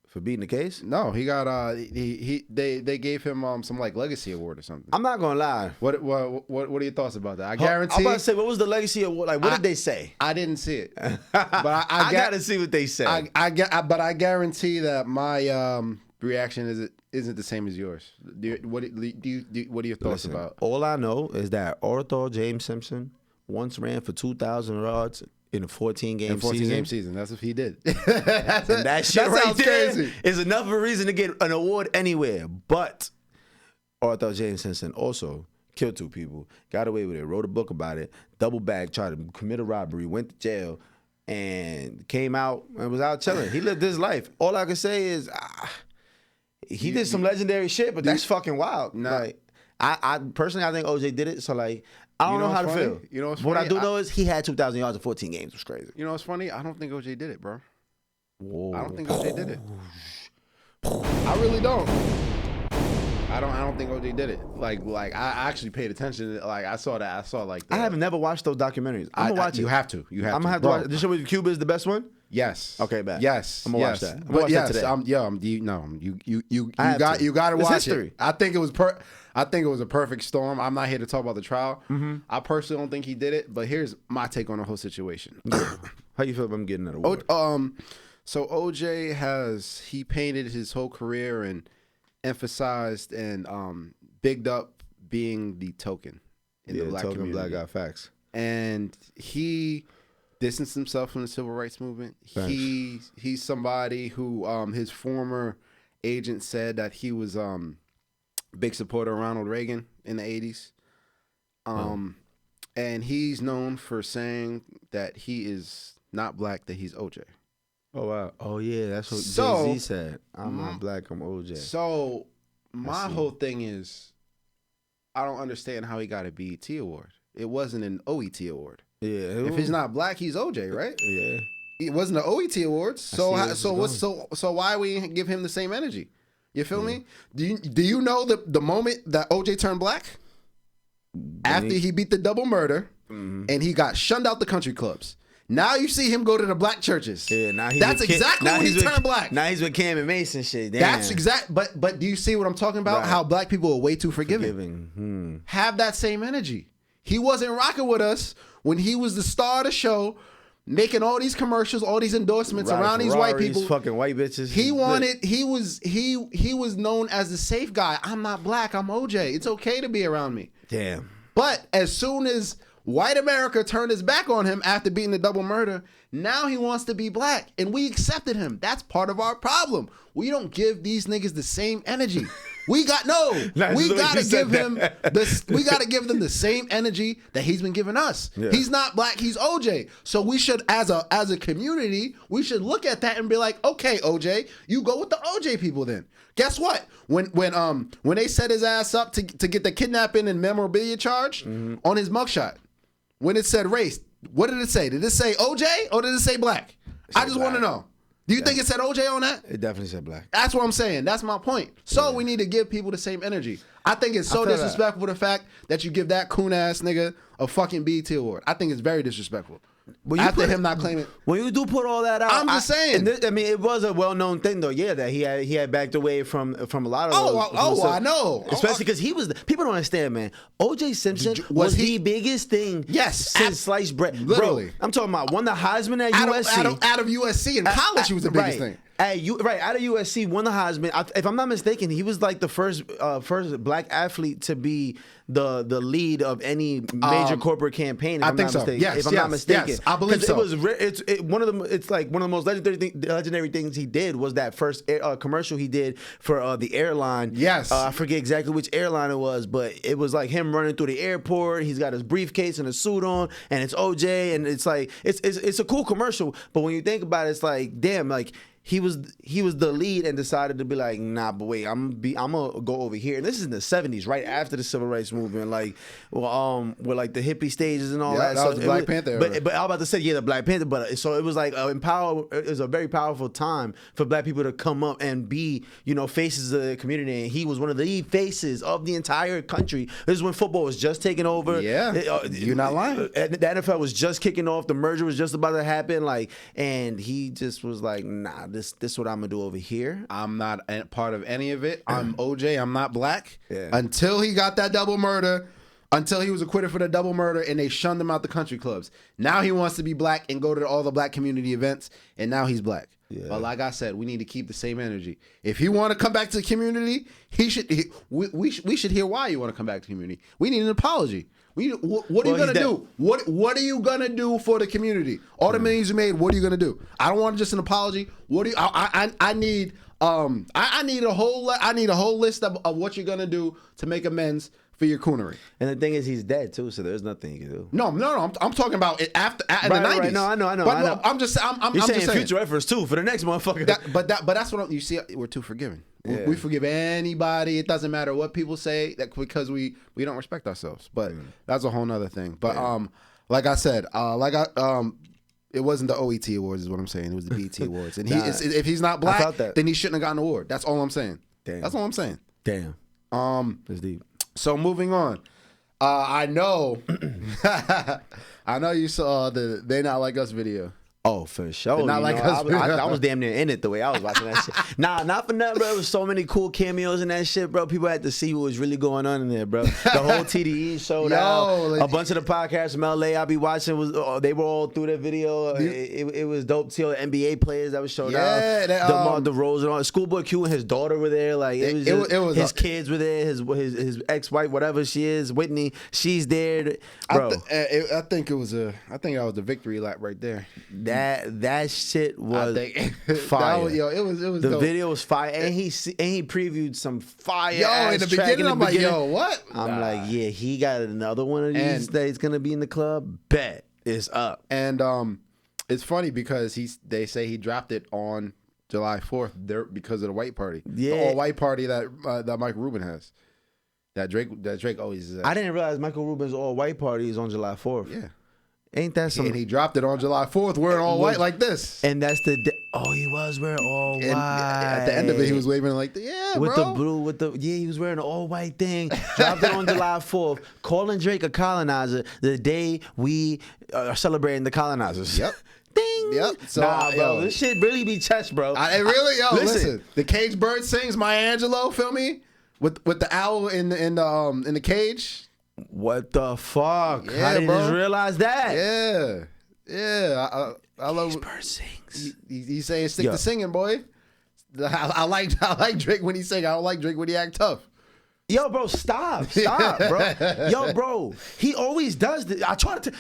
Speaker 1: For beating the case?
Speaker 2: No, he got they gave him some like legacy award or something.
Speaker 1: I'm not gonna lie.
Speaker 2: What are your thoughts about that? I guarantee.
Speaker 1: I'm about to say, what was the legacy award? Like, what did they say?
Speaker 2: I didn't see it, but
Speaker 1: I gotta see what they say.
Speaker 2: But I guarantee that my reaction isn't the same as yours. What are your thoughts about?
Speaker 1: All I know is that Arthur James Simpson once ran for 2,000 yards. In a 14-game
Speaker 2: season. That's what he did.
Speaker 1: And that shit right there crazy. Is enough of a reason to get an award anywhere. But Arthur James Simpson also killed 2 people, got away with it, wrote a book about it, double bagged, tried to commit a robbery, went to jail, and came out and was out chilling. He lived his life. All I can say is he did some legendary shit, but that's fucking wild.
Speaker 2: Nah.
Speaker 1: Like, I personally, I think OJ did it. So like, I don't know how to feel.
Speaker 2: You know what's funny?
Speaker 1: What I do know is he had 2,000 yards in 14 games. It was crazy.
Speaker 2: You know what's funny? I don't think OJ did it, bro.
Speaker 1: Whoa.
Speaker 2: I don't think OJ did it. I really don't. I don't think OJ did it. Like I actually paid attention. Like I saw like.
Speaker 1: I have never watched those documentaries. I'm gonna watch it.
Speaker 2: You have to. I'm
Speaker 1: gonna have to watch. The show with Cuba is the best one.
Speaker 2: Yes.
Speaker 1: Okay, bad.
Speaker 2: Yes.
Speaker 1: I'm gonna watch that. I'm gonna
Speaker 2: watch
Speaker 1: that today.
Speaker 2: You got to watch
Speaker 1: history.
Speaker 2: it. I think it was a perfect storm. I'm not here to talk about the trial. Mm-hmm. I personally don't think he did it, but here's my take on the whole situation.
Speaker 1: How you feel about him getting that award?
Speaker 2: So OJ he painted his whole career and emphasized and bigged up being the token in the black community.
Speaker 1: Black guy, facts.
Speaker 2: And he distanced himself from the civil rights movement. Thanks. He's somebody who his former agent said that he was big supporter of Ronald Reagan in the 80s. And he's known for saying that he is not black, that he's OJ.
Speaker 1: Oh wow. Oh yeah, that's what Jay-Z said. I'm not black, I'm OJ.
Speaker 2: So my whole thing is I don't understand how he got a BET award. It wasn't an OET award.
Speaker 1: Yeah.
Speaker 2: If he's not black, he's OJ, right?
Speaker 1: Yeah.
Speaker 2: It wasn't the OET awards. So why we give him the same energy? You feel me? Do you know the moment that OJ turned black? After he beat the double murder and he got shunned out the country clubs. Now you see him go to the black churches. Yeah, now that's exactly when he turned black.
Speaker 1: Now he's with Cam and Mason shit. Damn.
Speaker 2: That's exact. But do you see what I'm talking about? Right. How black people are way too forgiving. Have that same energy. He wasn't rocking with us when he was the star of the show, making all these commercials, all these endorsements around these white people,
Speaker 1: fucking white bitches.
Speaker 2: He was known as the safe guy. I'm not black. I'm OJ. It's okay to be around me.
Speaker 1: Damn.
Speaker 2: But as soon as white America turned his back on him after beating the double murder, now he wants to be black, and we accepted him. That's part of our problem. We don't give these niggas the same energy. We gotta give them the same energy that he's been giving us. Yeah. He's not black, he's OJ. So we should, as a community, we should look at that and be like, okay, OJ, you go with the OJ people then. Guess what? When they set his ass up to get the kidnapping and memorabilia charge on his mugshot, when it said race, what did it say? Did it say OJ or did it say black? I just want to know. Do you think it said OJ on that?
Speaker 1: It definitely said black.
Speaker 2: That's what I'm saying. That's my point. So we need to give people the same energy. I think it's so disrespectful the fact that you give that coon ass nigga a fucking BET award. I think it's very disrespectful. After him not claiming,
Speaker 1: when you do put all that out,
Speaker 2: I'm just saying.
Speaker 1: I mean, it was a well-known thing, though. Yeah, that he had backed away from a lot of.
Speaker 2: those. I know.
Speaker 1: Especially because he was. People don't understand, man. O.J. Simpson was the biggest thing.
Speaker 2: Yes,
Speaker 1: since sliced bread.
Speaker 2: Literally,
Speaker 1: bro, I'm talking about won the Heisman at USC.
Speaker 2: Out of USC in college, he was the biggest thing.
Speaker 1: Out of USC, won the Heisman. If I'm not mistaken, he was like the first black athlete to be the lead of any major corporate campaign.
Speaker 2: I think so. Yes,
Speaker 1: if I'm not mistaken,
Speaker 2: yes, I believe so.
Speaker 1: It's one of the most legendary things he did was that first commercial he did for the airline.
Speaker 2: Yes,
Speaker 1: I forget exactly which airline it was, but it was like him running through the airport. He's got his briefcase and a suit on, and it's OJ, and it's like it's a cool commercial. But when you think about it, it's like damn, like. He was the lead and decided to be like, nah, but wait, I'm gonna go over here. And this is in the 70s, right after the civil rights movement, like, with like the hippie stages and all that.
Speaker 2: That was the Black Panther.
Speaker 1: But I was about to say, the Black Panther. But so it was like it was a very powerful time for black people to come up and be, faces of the community. And he was one of the faces of the entire country. This is when football was just taking over.
Speaker 2: Yeah, you're not lying.
Speaker 1: The NFL was just kicking off. The merger was just about to happen. And he just was like, nah. This is what I'm gonna do over here.
Speaker 2: I'm not a part of any of it. I'm OJ. I'm not black.
Speaker 1: Yeah.
Speaker 2: Until he got that double murder, until he was acquitted for the double murder, and they shunned him out the country clubs. Now he wants to be black and go to all the black community events, and now he's black. Yeah. But like I said, we need to keep the same energy. If he want to come back to the community, we should hear why you want to come back to the community. We need an apology. What are you gonna do? What are you gonna do for the community? All the millions you made. What are you gonna do? I don't want just an apology. What do you? I need a whole list of what you're gonna do to make amends for your coonery.
Speaker 1: And the thing is, he's dead too, so there's nothing you can do.
Speaker 2: No. I'm talking about it after in the 90s.
Speaker 1: Right. No, I know.
Speaker 2: I'm just saying
Speaker 1: future efforts too for the next motherfucker.
Speaker 2: But that's what you see. We're too forgiving. Yeah. We forgive anybody. It doesn't matter what people say, because we don't respect ourselves. But that's a whole nother thing. But like I said, it wasn't the OET Awards is what I'm saying. It was the BET Awards. And if he's not black, then he shouldn't have gotten an award. That's all I'm saying.
Speaker 1: Damn.
Speaker 2: That's all I'm saying.
Speaker 1: Damn. That's deep.
Speaker 2: So moving on. I know you saw the They Not Like Us video.
Speaker 1: Oh, for sure.
Speaker 2: Not like us.
Speaker 1: I was damn near in it the way I was watching that shit. Nah, not for nothing, bro. There was so many cool cameos in that shit, bro. People had to see what was really going on in there, bro. The whole TDE showed out. A bunch of the podcasts from LA I be watching they were all through that video. It was dope. See all the NBA players that was showed out. DeMar DeRozan and all. Schoolboy Q and his daughter were there. Like it was his kids were there. His ex-wife, whatever she is, Whitney, she's there, bro.
Speaker 2: I think that was the victory lap right there.
Speaker 1: That shit was fire.
Speaker 2: It was
Speaker 1: the
Speaker 2: dope.
Speaker 1: video was fire, and he previewed some fire.
Speaker 2: In the beginning, I'm like, yo, what?
Speaker 1: I'm like, yeah, he got another one of these that he's gonna be in the club. Bet it's up.
Speaker 2: And it's funny because they say he dropped it on July 4th there because of the white party, the all white party that Michael Rubin has. That Drake always is at.
Speaker 1: I didn't realize Michael Rubin's all white party is on July 4th.
Speaker 2: Yeah.
Speaker 1: Ain't that something?
Speaker 2: And he dropped it on July 4th wearing all white like this.
Speaker 1: And that's he was wearing all white.
Speaker 2: At the end of it, he was waving like,
Speaker 1: with the blue, he was wearing an all white thing. Dropped it on July 4th, calling Drake a colonizer the day we are celebrating the colonizers.
Speaker 2: Yep.
Speaker 1: Ding.
Speaker 2: Yep. So,
Speaker 1: bro, this shit really be chest, bro.
Speaker 2: Listen. The cage bird sings Maya Angelou, feel me? With the owl in the cage.
Speaker 1: What the fuck?
Speaker 2: Yeah,
Speaker 1: I didn't
Speaker 2: bro.
Speaker 1: just realize that.
Speaker 2: Yeah. I love.
Speaker 1: Bird sings.
Speaker 2: He's saying stick to singing, boy. I like Drake when he sing. I don't like Drake when he act tough.
Speaker 1: Yo, bro, stop, bro. Yo, bro, he always does this. I try to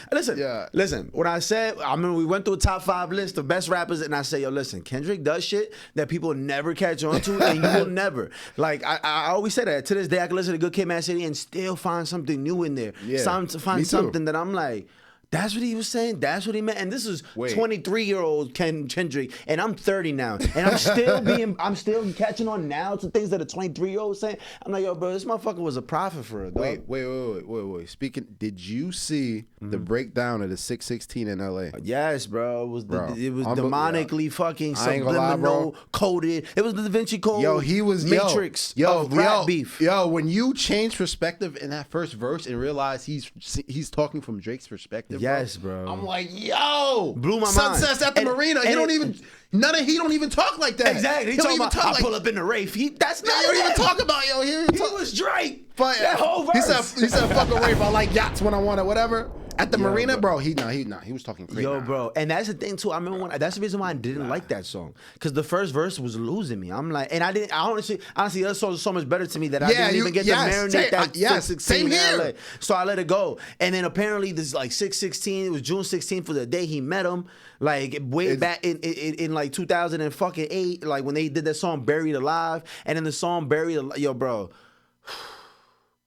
Speaker 1: listen. When I said, I mean, we went through a top 5 list of best rappers, and I say, yo, listen, Kendrick does shit that people never catch on to, and you will never. Like I always say that. To this day, I can listen to Good Kid, Mad City and still find something new in there.
Speaker 2: Yeah,
Speaker 1: find something that I'm like, that's what he was saying. That's what he meant. And this is 23-year-old Kendrick, and I'm 30 now, and I'm still catching on now to things that a 23-year-old saying. I'm like, yo, bro, this motherfucker was a prophet for it.
Speaker 2: Wait. Speaking, did you see the breakdown of the 616 in LA?
Speaker 1: Yes, bro. It was demonically fucking subliminal coded. It was the Da Vinci Code.
Speaker 2: Yo, he was
Speaker 1: Matrix. Rap beef.
Speaker 2: Yo, when you change perspective in that first verse and realize he's talking from Drake's perspective.
Speaker 1: Yes, bro.
Speaker 2: I'm like, yo,
Speaker 1: blew my mind.
Speaker 2: Sunsets at the marina. He don't even talk like that.
Speaker 1: Exactly. He talking about I pull up in the Wraith. That's not.
Speaker 2: He don't even talk about
Speaker 1: He was Drake.
Speaker 2: But
Speaker 1: that whole verse.
Speaker 2: He said fuck a Wraith. I like yachts when I want it. Whatever. At the marina, bro. He was talking crazy.
Speaker 1: Yo, bro, and that's the thing too. I remember that's the reason why I didn't like that song, because the first verse was losing me. I'm like, and I honestly, other songs are so much better to me that I didn't even get to marinate that.
Speaker 2: Same here.
Speaker 1: So I let it go, and then apparently this like 6/16. It was June 16th for the day he met him, like way back in like 2008, like when they did that song "Buried Alive," and then the song "Buried," yo, bro.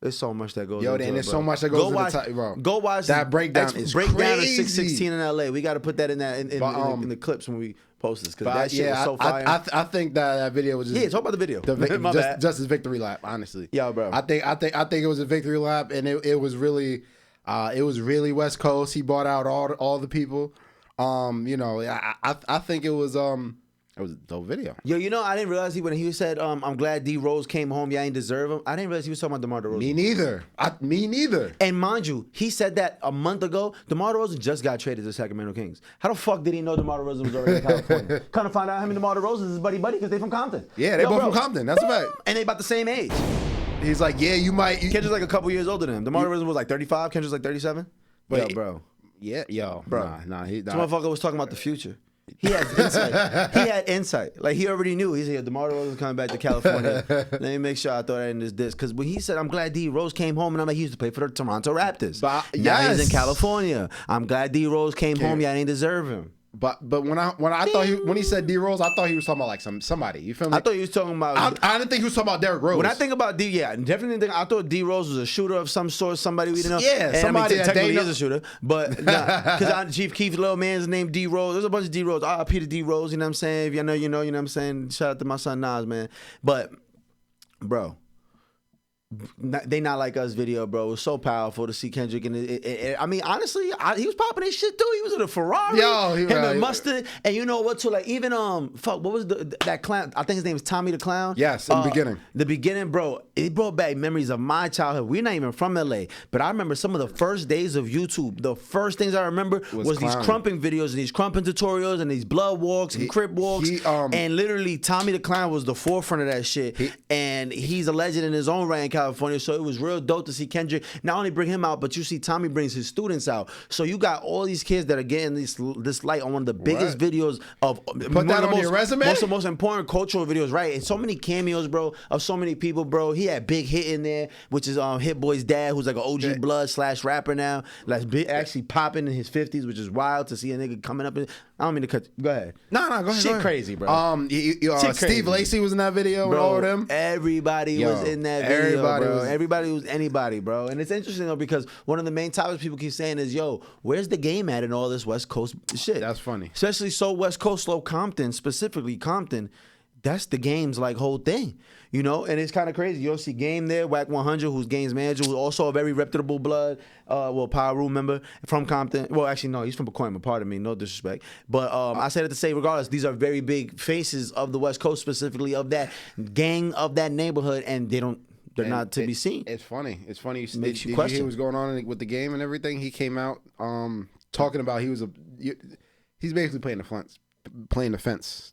Speaker 1: There's so much that goes into it,
Speaker 2: there's so much that goes into it, bro.
Speaker 1: Go watch
Speaker 2: that breakdown. It's
Speaker 1: breakdown
Speaker 2: crazy.
Speaker 1: of 616 in LA. We got to put that in the clips when we post this, because that shit was so fire.
Speaker 2: I think that video was just
Speaker 1: talk about the video.
Speaker 2: Just his victory lap, honestly.
Speaker 1: Yeah, bro.
Speaker 2: I think it was a victory lap, and it was really West Coast. He brought out all the people. I think it was a dope video.
Speaker 1: Yo, I didn't realize when he said, I'm glad D Rose came home, y'all ain't deserve him. I didn't realize he was talking about DeMar DeRozan.
Speaker 2: Me neither.
Speaker 1: And mind you, he said that a month ago. DeMar DeRozan just got traded to Sacramento Kings. How the fuck did he know DeMar DeRozan was already in California? Kind of find out him and DeMar DeRozan is buddy because they from Compton.
Speaker 2: Yeah, they both from Compton. That's a fact.
Speaker 1: And they about the same age.
Speaker 2: He's like, yeah, you might.
Speaker 1: Kendrick's like a couple years older than him. DeMar DeRozan was like 35. Kendrick's like 37. Yo, bro.
Speaker 2: Yeah, yo, bro. This
Speaker 1: motherfucker was talking about the future. He had insight. Like, he already knew. He said, DeMar DeRozan's coming back to California. Let me make sure I throw that in this disc. Because when he said, I'm glad D Rose came home, and I'm like, he used to play for the Toronto Raptors. Now he's in California. I'm glad D Rose came home. Y'all ain't deserve him.
Speaker 2: But when I thought when he said D Rose, I thought he was talking about like somebody. You feel me?
Speaker 1: I thought he was talking about.
Speaker 2: I didn't think he was talking about Derrick Rose.
Speaker 1: When I think about D, definitely think. I thought D Rose was a shooter of some sort, somebody we didn't know.
Speaker 2: Yeah,
Speaker 1: and
Speaker 2: somebody that
Speaker 1: technically is a shooter, but because Chief Keef's little man's named D Rose. There's a bunch of D Rose. Peter D Rose. You know what I'm saying? If you know, you know. You know what I'm saying? Shout out to my son Nas, man. But, bro. They Not Like Us video, bro. It was so powerful to see Kendrick. And I mean, honestly, he was popping his shit too. He was in a Ferrari. Him and Mustard. And you know what? Too, like, even what was that clown? I think his name is Tommy the Clown.
Speaker 2: Yes, in the beginning.
Speaker 1: The beginning, bro. It brought back memories of my childhood. We're not even from LA, but I remember some of the first days of YouTube. The first things I remember was these crumping videos and these crumping tutorials and these blood walks and crip walks. And literally, Tommy the Clown was the forefront of that shit. And he's a legend in his own right in California. So it was real dope to see Kendrick not only bring him out, but you see Tommy brings his students out. So you got all these kids that are getting this light on one of the biggest videos of
Speaker 2: put that on your resume.
Speaker 1: Most important cultural videos, right? And so many cameos, bro, of so many people, bro. He had Big Hit in there, which is Hit Boy's dad, who's like an OG Blood / rapper now, like actually popping in his 50s, which is wild to see a nigga coming up. I don't mean to cut. Go ahead.
Speaker 2: No, go ahead.
Speaker 1: Shit crazy, bro.
Speaker 2: Steve Lacy was in that video,
Speaker 1: bro.
Speaker 2: And all of them.
Speaker 1: Everybody was in that video, bro. Everybody was anybody, bro. And it's interesting though, because one of the main topics people keep saying is, yo, where's the game at in all this West Coast shit?
Speaker 2: That's funny.
Speaker 1: Especially so West Coast, slow Compton, specifically Compton. That's the game's like whole thing, you know? And it's kind of crazy. You don't see Game there, Whack 100, who's Game's manager, who's also a very reputable blood, Power Rule member from Compton. Well, actually, no, he's from Pacoima, pardon me, no disrespect. But I said it to say, regardless, these are very big faces of the West Coast, specifically of that gang, of that neighborhood, and they're not to be seen.
Speaker 2: It's funny. It's funny.
Speaker 1: Makes you
Speaker 2: question. You hear what's going on with the game and everything? He came out talking about he's basically playing the fence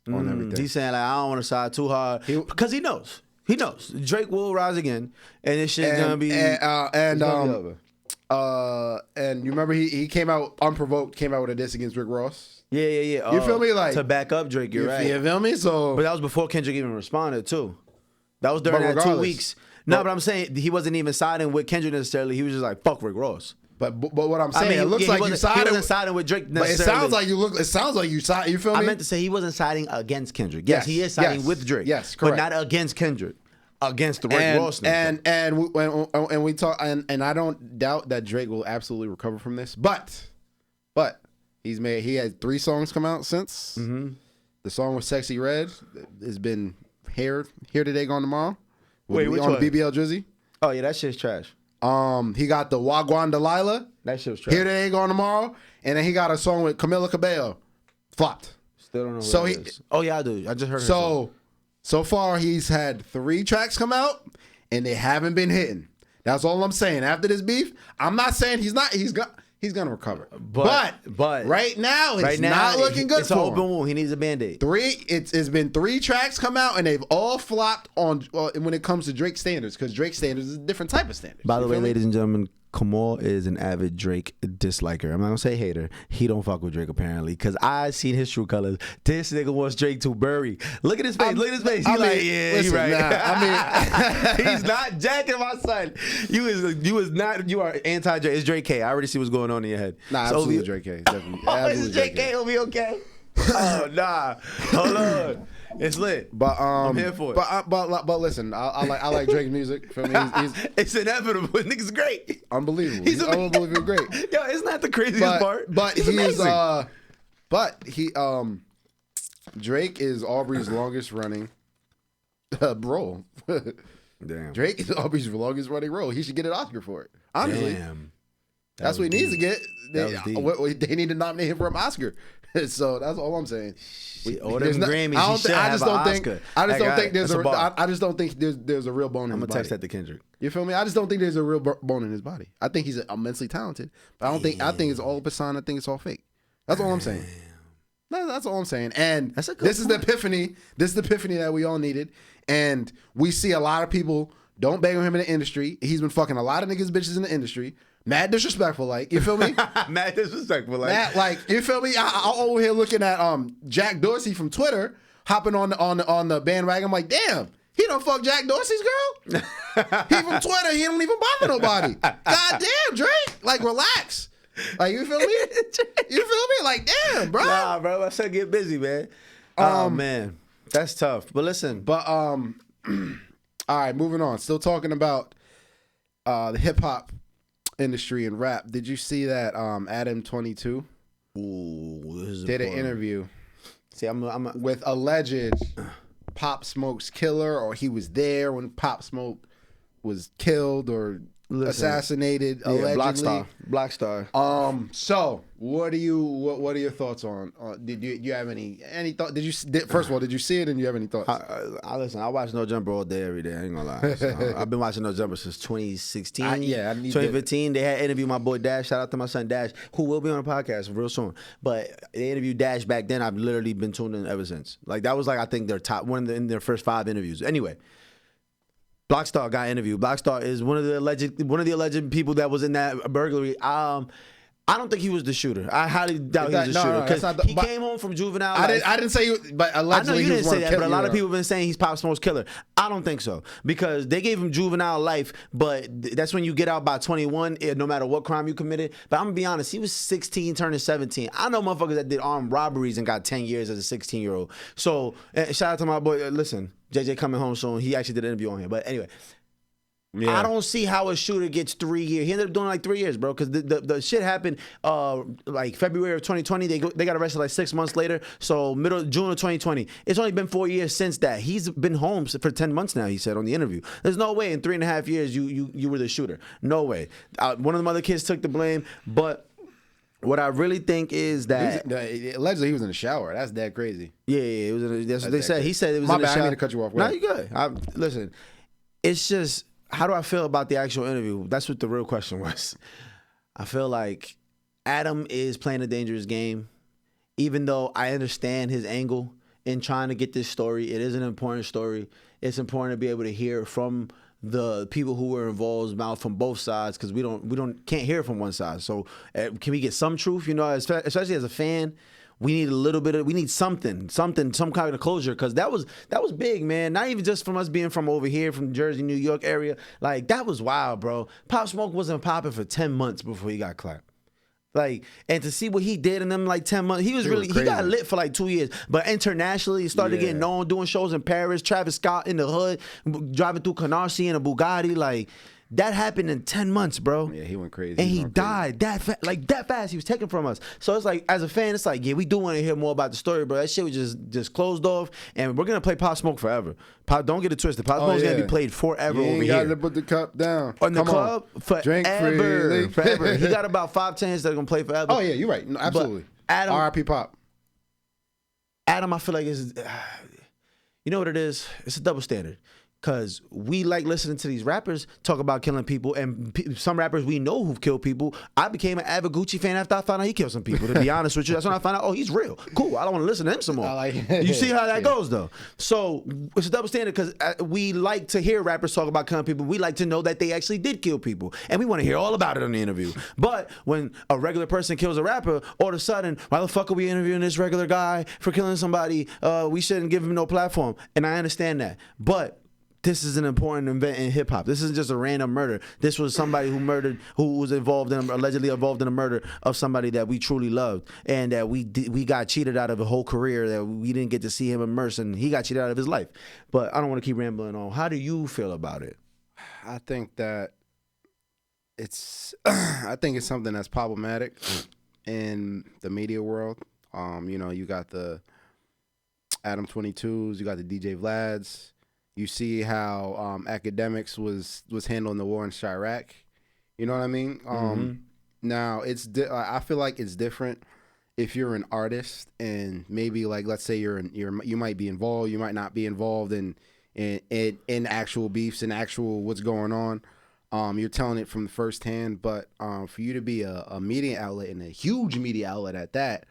Speaker 2: on everything.
Speaker 1: He's saying, like, I don't want to side too hard because he knows. He knows Drake will rise again, and this shit gonna be
Speaker 2: And you remember he came out unprovoked, came out with a diss against Rick Ross.
Speaker 1: Yeah.
Speaker 2: You feel me? Like
Speaker 1: to back up Drake, you're right.
Speaker 2: You feel me? So,
Speaker 1: but that was before Kendrick even responded too. That was during that 2 weeks. No, but I'm saying he wasn't even siding with Kendrick necessarily. He was just like, fuck Rick Ross.
Speaker 2: But what I'm saying, it looks like you sided.
Speaker 1: He wasn't siding with Drake necessarily.
Speaker 2: But it sounds like you side. You feel me?
Speaker 1: I meant to say he wasn't siding against Kendrick. Yes, he is siding with Drake.
Speaker 2: Yes, correct.
Speaker 1: But not against Kendrick. Against the Rick Ross.
Speaker 2: And we talk, and I don't doubt that Drake will absolutely recover from this. But he had 3 songs come out since. Mm-hmm. The song with Sexy Red has been here today, gone tomorrow.
Speaker 1: Wait, which
Speaker 2: on
Speaker 1: one?
Speaker 2: BBL Drizzy.
Speaker 1: Oh yeah, that shit's trash.
Speaker 2: He got the Wagwan Delilah.
Speaker 1: That shit was trash.
Speaker 2: Here today, gone tomorrow. And then he got a song with Camila Cabello. Flopped.
Speaker 1: Still don't know who that is. Oh yeah, I do. I just heard her.
Speaker 2: So far, he's had 3 tracks come out, and they haven't been hitting. That's all I'm saying. After this beef, I'm not saying he's gonna recover. But right now, it's not looking good for him. It's an open wound.
Speaker 1: He needs a Band-Aid.
Speaker 2: It's been 3 tracks come out, and they've all flopped on when it comes to Drake standards, because Drake standards is a different type of standard.
Speaker 1: By the way, ladies and gentlemen, Kamal is an avid Drake disliker. I'm not gonna say hater. He don't fuck with Drake apparently, because I seen his true colors. This nigga wants Drake to bury. Look at his face. Look at his face. He's like, yeah, he's right.
Speaker 2: Nah,
Speaker 1: he's not jacking my son. You are anti-Drake. It's Drake K. I already see what's going on in your head.
Speaker 2: Nah,
Speaker 1: so
Speaker 2: absolutely Drake K. Definitely.
Speaker 1: It's Drake K. He'll be okay. Oh nah, hold on. It's lit,
Speaker 2: but
Speaker 1: I'm here for it.
Speaker 2: But listen, I like Drake's music. For me,
Speaker 1: it's inevitable. Nigga's great,
Speaker 2: unbelievable. He's unbelievably great.
Speaker 1: Yo, it's not the craziest part.
Speaker 2: But Drake is Aubrey's longest running role.
Speaker 1: Damn,
Speaker 2: Drake is Aubrey's longest running role. He should get an Oscar for it. Honestly, that's what he needs to get. They need to nominate him for an Oscar. So that's all I'm saying.
Speaker 1: Or them Grammys. I just
Speaker 2: don't think there's a real bone in his body.
Speaker 1: I'm gonna text that to Kendrick.
Speaker 2: You feel me? I just don't think there's a real bone in his body. I think he's immensely talented, but I think it's all persona. I think it's all fake. That's all I'm saying. That's all I'm saying. And this is the epiphany. This is the epiphany that we all needed. And we see a lot of people don't bang on him in the industry. He's been fucking a lot of niggas bitches in the industry. Mad disrespectful, like, you feel me?
Speaker 1: Mad disrespectful,
Speaker 2: like, you feel me? I'm over here looking at Jack Dorsey from Twitter hopping on the bandwagon. I'm like, damn, he don't fuck Jack Dorsey's girl. He from Twitter. He don't even bother nobody. God damn, Drake, like, relax. Like, you feel me? You feel me? Like, damn, bro.
Speaker 1: Nah, bro, I said get busy, man. Oh man, that's tough. But listen,
Speaker 2: all right, moving on. Still talking about the hip hop industry and rap. Did you see that Adam 22 did an interview?
Speaker 1: See, I'm
Speaker 2: with alleged Pop Smoke's killer, or he was there when Pop Smoke was killed or assassinated.
Speaker 1: Yeah,
Speaker 2: allegedly.
Speaker 1: Black Star.
Speaker 2: So what are your thoughts on? Did you have any thought? First of all, did you see it, and you have any thoughts?
Speaker 1: Listen, I watch No Jumper all day, every day. I ain't gonna lie. So, I've been watching No Jumper since 2016. 2015. They had interviewed my boy Dash. Shout out to my son Dash, who will be on the podcast real soon. But they interviewed Dash back then. I've literally been tuned in ever since. Like that was like I think their top in their first 5 interviews. Anyway. Blackstar got interviewed. Blackstar is one of the alleged people that was in that burglary. I don't think he was the shooter. I highly doubt he was the shooter because he came home from juvenile.
Speaker 2: I didn't say, but allegedly
Speaker 1: I know you didn't say that. But a lot of
Speaker 2: people
Speaker 1: have been saying he's Pop Smoke's killer. I don't think so because they gave him juvenile life, but that's when you get out by 21, no matter what crime you committed. But I'm gonna be honest, he was 16, turning 17. I know motherfuckers that did armed robberies and got 10 years as a 16-year-old. So shout out to my boy. Listen, JJ coming home soon. He actually did an interview on here. But anyway. Yeah. I don't see how a shooter gets 3 years. He ended up doing like 3 years, bro, because the shit happened like February of 2020. They got arrested like 6 months later. So June of 2020. It's only been 4 years since that. He's been home for 10 months now, he said on the interview. There's no way in 3.5 years you were the shooter. No way. One of the other kids took the blame, but what I really think is that
Speaker 2: allegedly he was in the shower. That's that crazy.
Speaker 1: Yeah, it was. That's what they said. He said it was
Speaker 2: in
Speaker 1: the shower.
Speaker 2: I need to cut you off.
Speaker 1: No, you good. Listen, it's just. How do I feel about the actual interview? That's what the real question was. I feel like Adam is playing a dangerous game, even though I understand his angle in trying to get this story. It is an important story. It's important to be able to hear from the people who were involved out from both sides, because we can't hear from one side. So can we get some truth? You know, especially as a fan, we need a little bit of, we need some kind of closure, because that was big, man. Not even just from us being from over here, from Jersey, New York area. Like, that was wild, bro. Pop Smoke wasn't popping for 10 months before he got clapped. Like, and to see what he did in them like 10 months, he got lit for like 2 years. But internationally, he started getting known, doing shows in Paris, Travis Scott in the hood, driving through Canarsie in a Bugatti. Like, that happened in 10 months, bro.
Speaker 2: Yeah, he went crazy.
Speaker 1: And he died that fast. He was taken from us. So it's like, as a fan, it's like, yeah, we do want to hear more about the story, bro. That shit was just closed off, and we're gonna play Pop Smoke forever. Don't get it twisted. Pop Smoke's gonna be played forever over here.
Speaker 2: You got to put the cup down.
Speaker 1: On the club, forever.
Speaker 2: Drink freely.
Speaker 1: Forever. He got about 5 10s that are gonna play forever.
Speaker 2: Oh yeah, you're right. No, absolutely. Adam, R.I.P. Pop.
Speaker 1: Adam, I feel like is, you know what it is? It's a double standard. Because we like listening to these rappers talk about killing people, and some rappers we know who've killed people. I became an avid Gucci fan after I found out he killed some people, to be honest with you. That's when I found out, oh, he's real. Cool, I don't want to listen to him some more. You see how that goes, though? So it's a double standard, because we like to hear rappers talk about killing people. We like to know that they actually did kill people, and we want to hear all about it on the interview. But when a regular person kills a rapper, all of a sudden, why the fuck are we interviewing this regular guy for killing somebody? We shouldn't give him no platform. And I understand that. But this is an important event in hip hop. This isn't just a random murder. This was somebody who was allegedly involved in a murder of somebody that we truly loved, and that we got cheated out of a whole career, that we didn't get to see him immerse, and he got cheated out of his life. But I don't want to keep rambling on. How do you feel about it?
Speaker 2: I think that it's something that's problematic in the media world. You know, you got the Adam 22s, you got the DJ Vlads. You see how academics was handling the war in Chirac. You know what I mean? Now I feel like it's different if you're an artist, and maybe, like, let's say you might be involved, you might not be involved in actual beefs and actual what's going on. You're telling it from firsthand, but for you to be a media outlet, and a huge media outlet at that,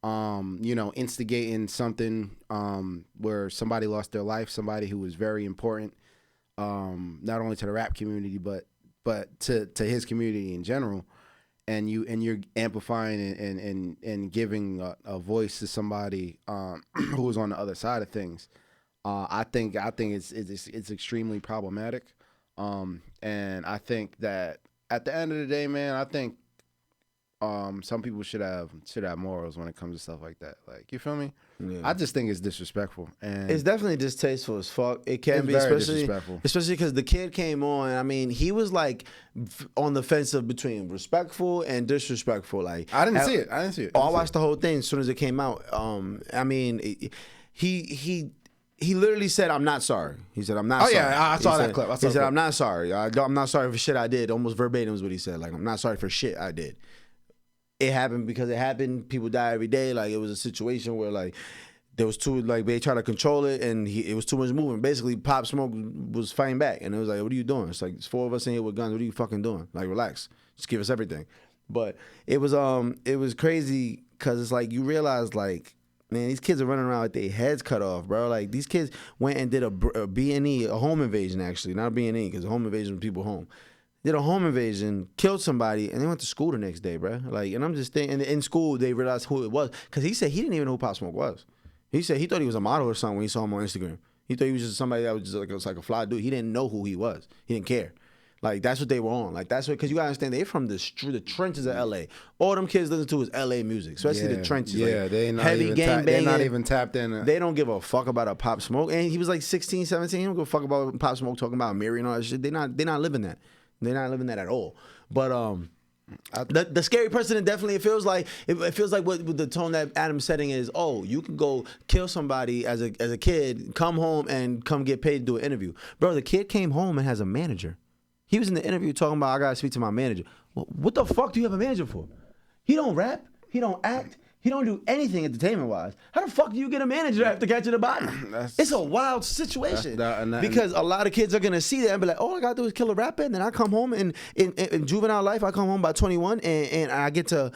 Speaker 2: you know, instigating something where somebody lost their life, somebody who was very important, not only to the rap community, but to his community in general, and you're amplifying and giving a voice to somebody who was on the other side of things. I think it's extremely problematic, and I think that at the end of the day, man, I think some people should have morals when it comes to stuff like that. Like, you feel me? Yeah. I just think it's disrespectful, and
Speaker 1: it's definitely distasteful as fuck. It can be, especially because the kid came on. I mean, he was like on the fence of between respectful and disrespectful. Like, I didn't see it. I watched the whole thing as soon as it came out. I mean, he literally said, "I'm not sorry." He said, "I'm not sorry."
Speaker 2: Oh yeah, I saw that clip.
Speaker 1: He said, "I'm not sorry. I'm not sorry for shit I did." Almost verbatim is what he said. Like, "I'm not sorry for shit I did." It happened because it happened. People die every day. Like, it was a situation where, like, there was they tried to control it, and it was too much movement. Basically, Pop Smoke was fighting back, and it was like, "What are you doing?" It's like, it's 4 of us in here with guns. What are you fucking doing? Like, relax. Just give us everything. But it was crazy, because it's like, you realize, like, man, these kids are running around with their heads cut off, bro. Like, these kids went and did a B&E, a home invasion, actually, not a B&E, because a home invasion was people home. Did a home invasion, killed somebody, and they went to school the next day, bro. Like, and I'm just thinking, in school they realized who it was, because he said he didn't even know who Pop Smoke was. He said he thought he was a model or something when he saw him on Instagram. He thought he was just somebody that was just like, it was like a fly dude. He didn't know who he was. He didn't care. Like, that's what they were on. Like, that's what, because you gotta understand, they're from the trenches of LA. All them kids listen to is LA music, especially the trenches.
Speaker 2: Yeah,
Speaker 1: like,
Speaker 2: they not
Speaker 1: heavy
Speaker 2: even
Speaker 1: gang banging.
Speaker 2: They're not even tapped in.
Speaker 1: They don't give a fuck about a Pop Smoke. And he was like 16, 17. He don't give a fuck about Pop Smoke talking about Mary and all that shit. They're not living that. They're not living that at all. But the scary precedent, definitely, it feels like what the tone that Adam's setting is, oh, you can go kill somebody as a kid, come home and come get paid to do an interview. Bro, the kid came home and has a manager. He was in the interview talking about, I gotta speak to my manager. Well, what the fuck do you have a manager for? He don't rap, he don't act, he don't do anything entertainment-wise. How the fuck do you get a manager after catching the body? It's a wild situation. Because a lot of kids are going to see that and be like, all I got to do is kill a rapper, and then I come home, and in juvenile life, I come home by 21, and I get to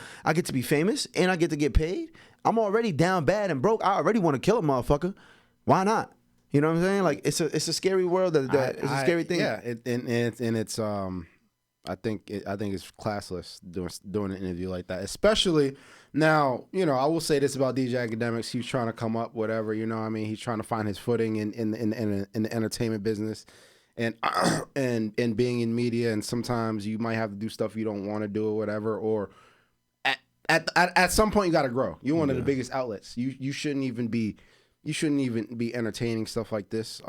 Speaker 1: be famous, and I get to get paid. I'm already down bad and broke. I already want to kill a motherfucker. Why not? You know what I'm saying? Like it's a scary world. It's a scary thing.
Speaker 2: Yeah, and it's I think it's classless doing an interview like that, especially now. You know, I will say this about DJ Academics: he's trying to come up, whatever. You know, what I mean, he's trying to find his footing in the entertainment business, and being in media. And sometimes you might have to do stuff you don't want to do or whatever. Or at some point you got to grow. You're one of the biggest outlets. You shouldn't even be entertaining stuff like this.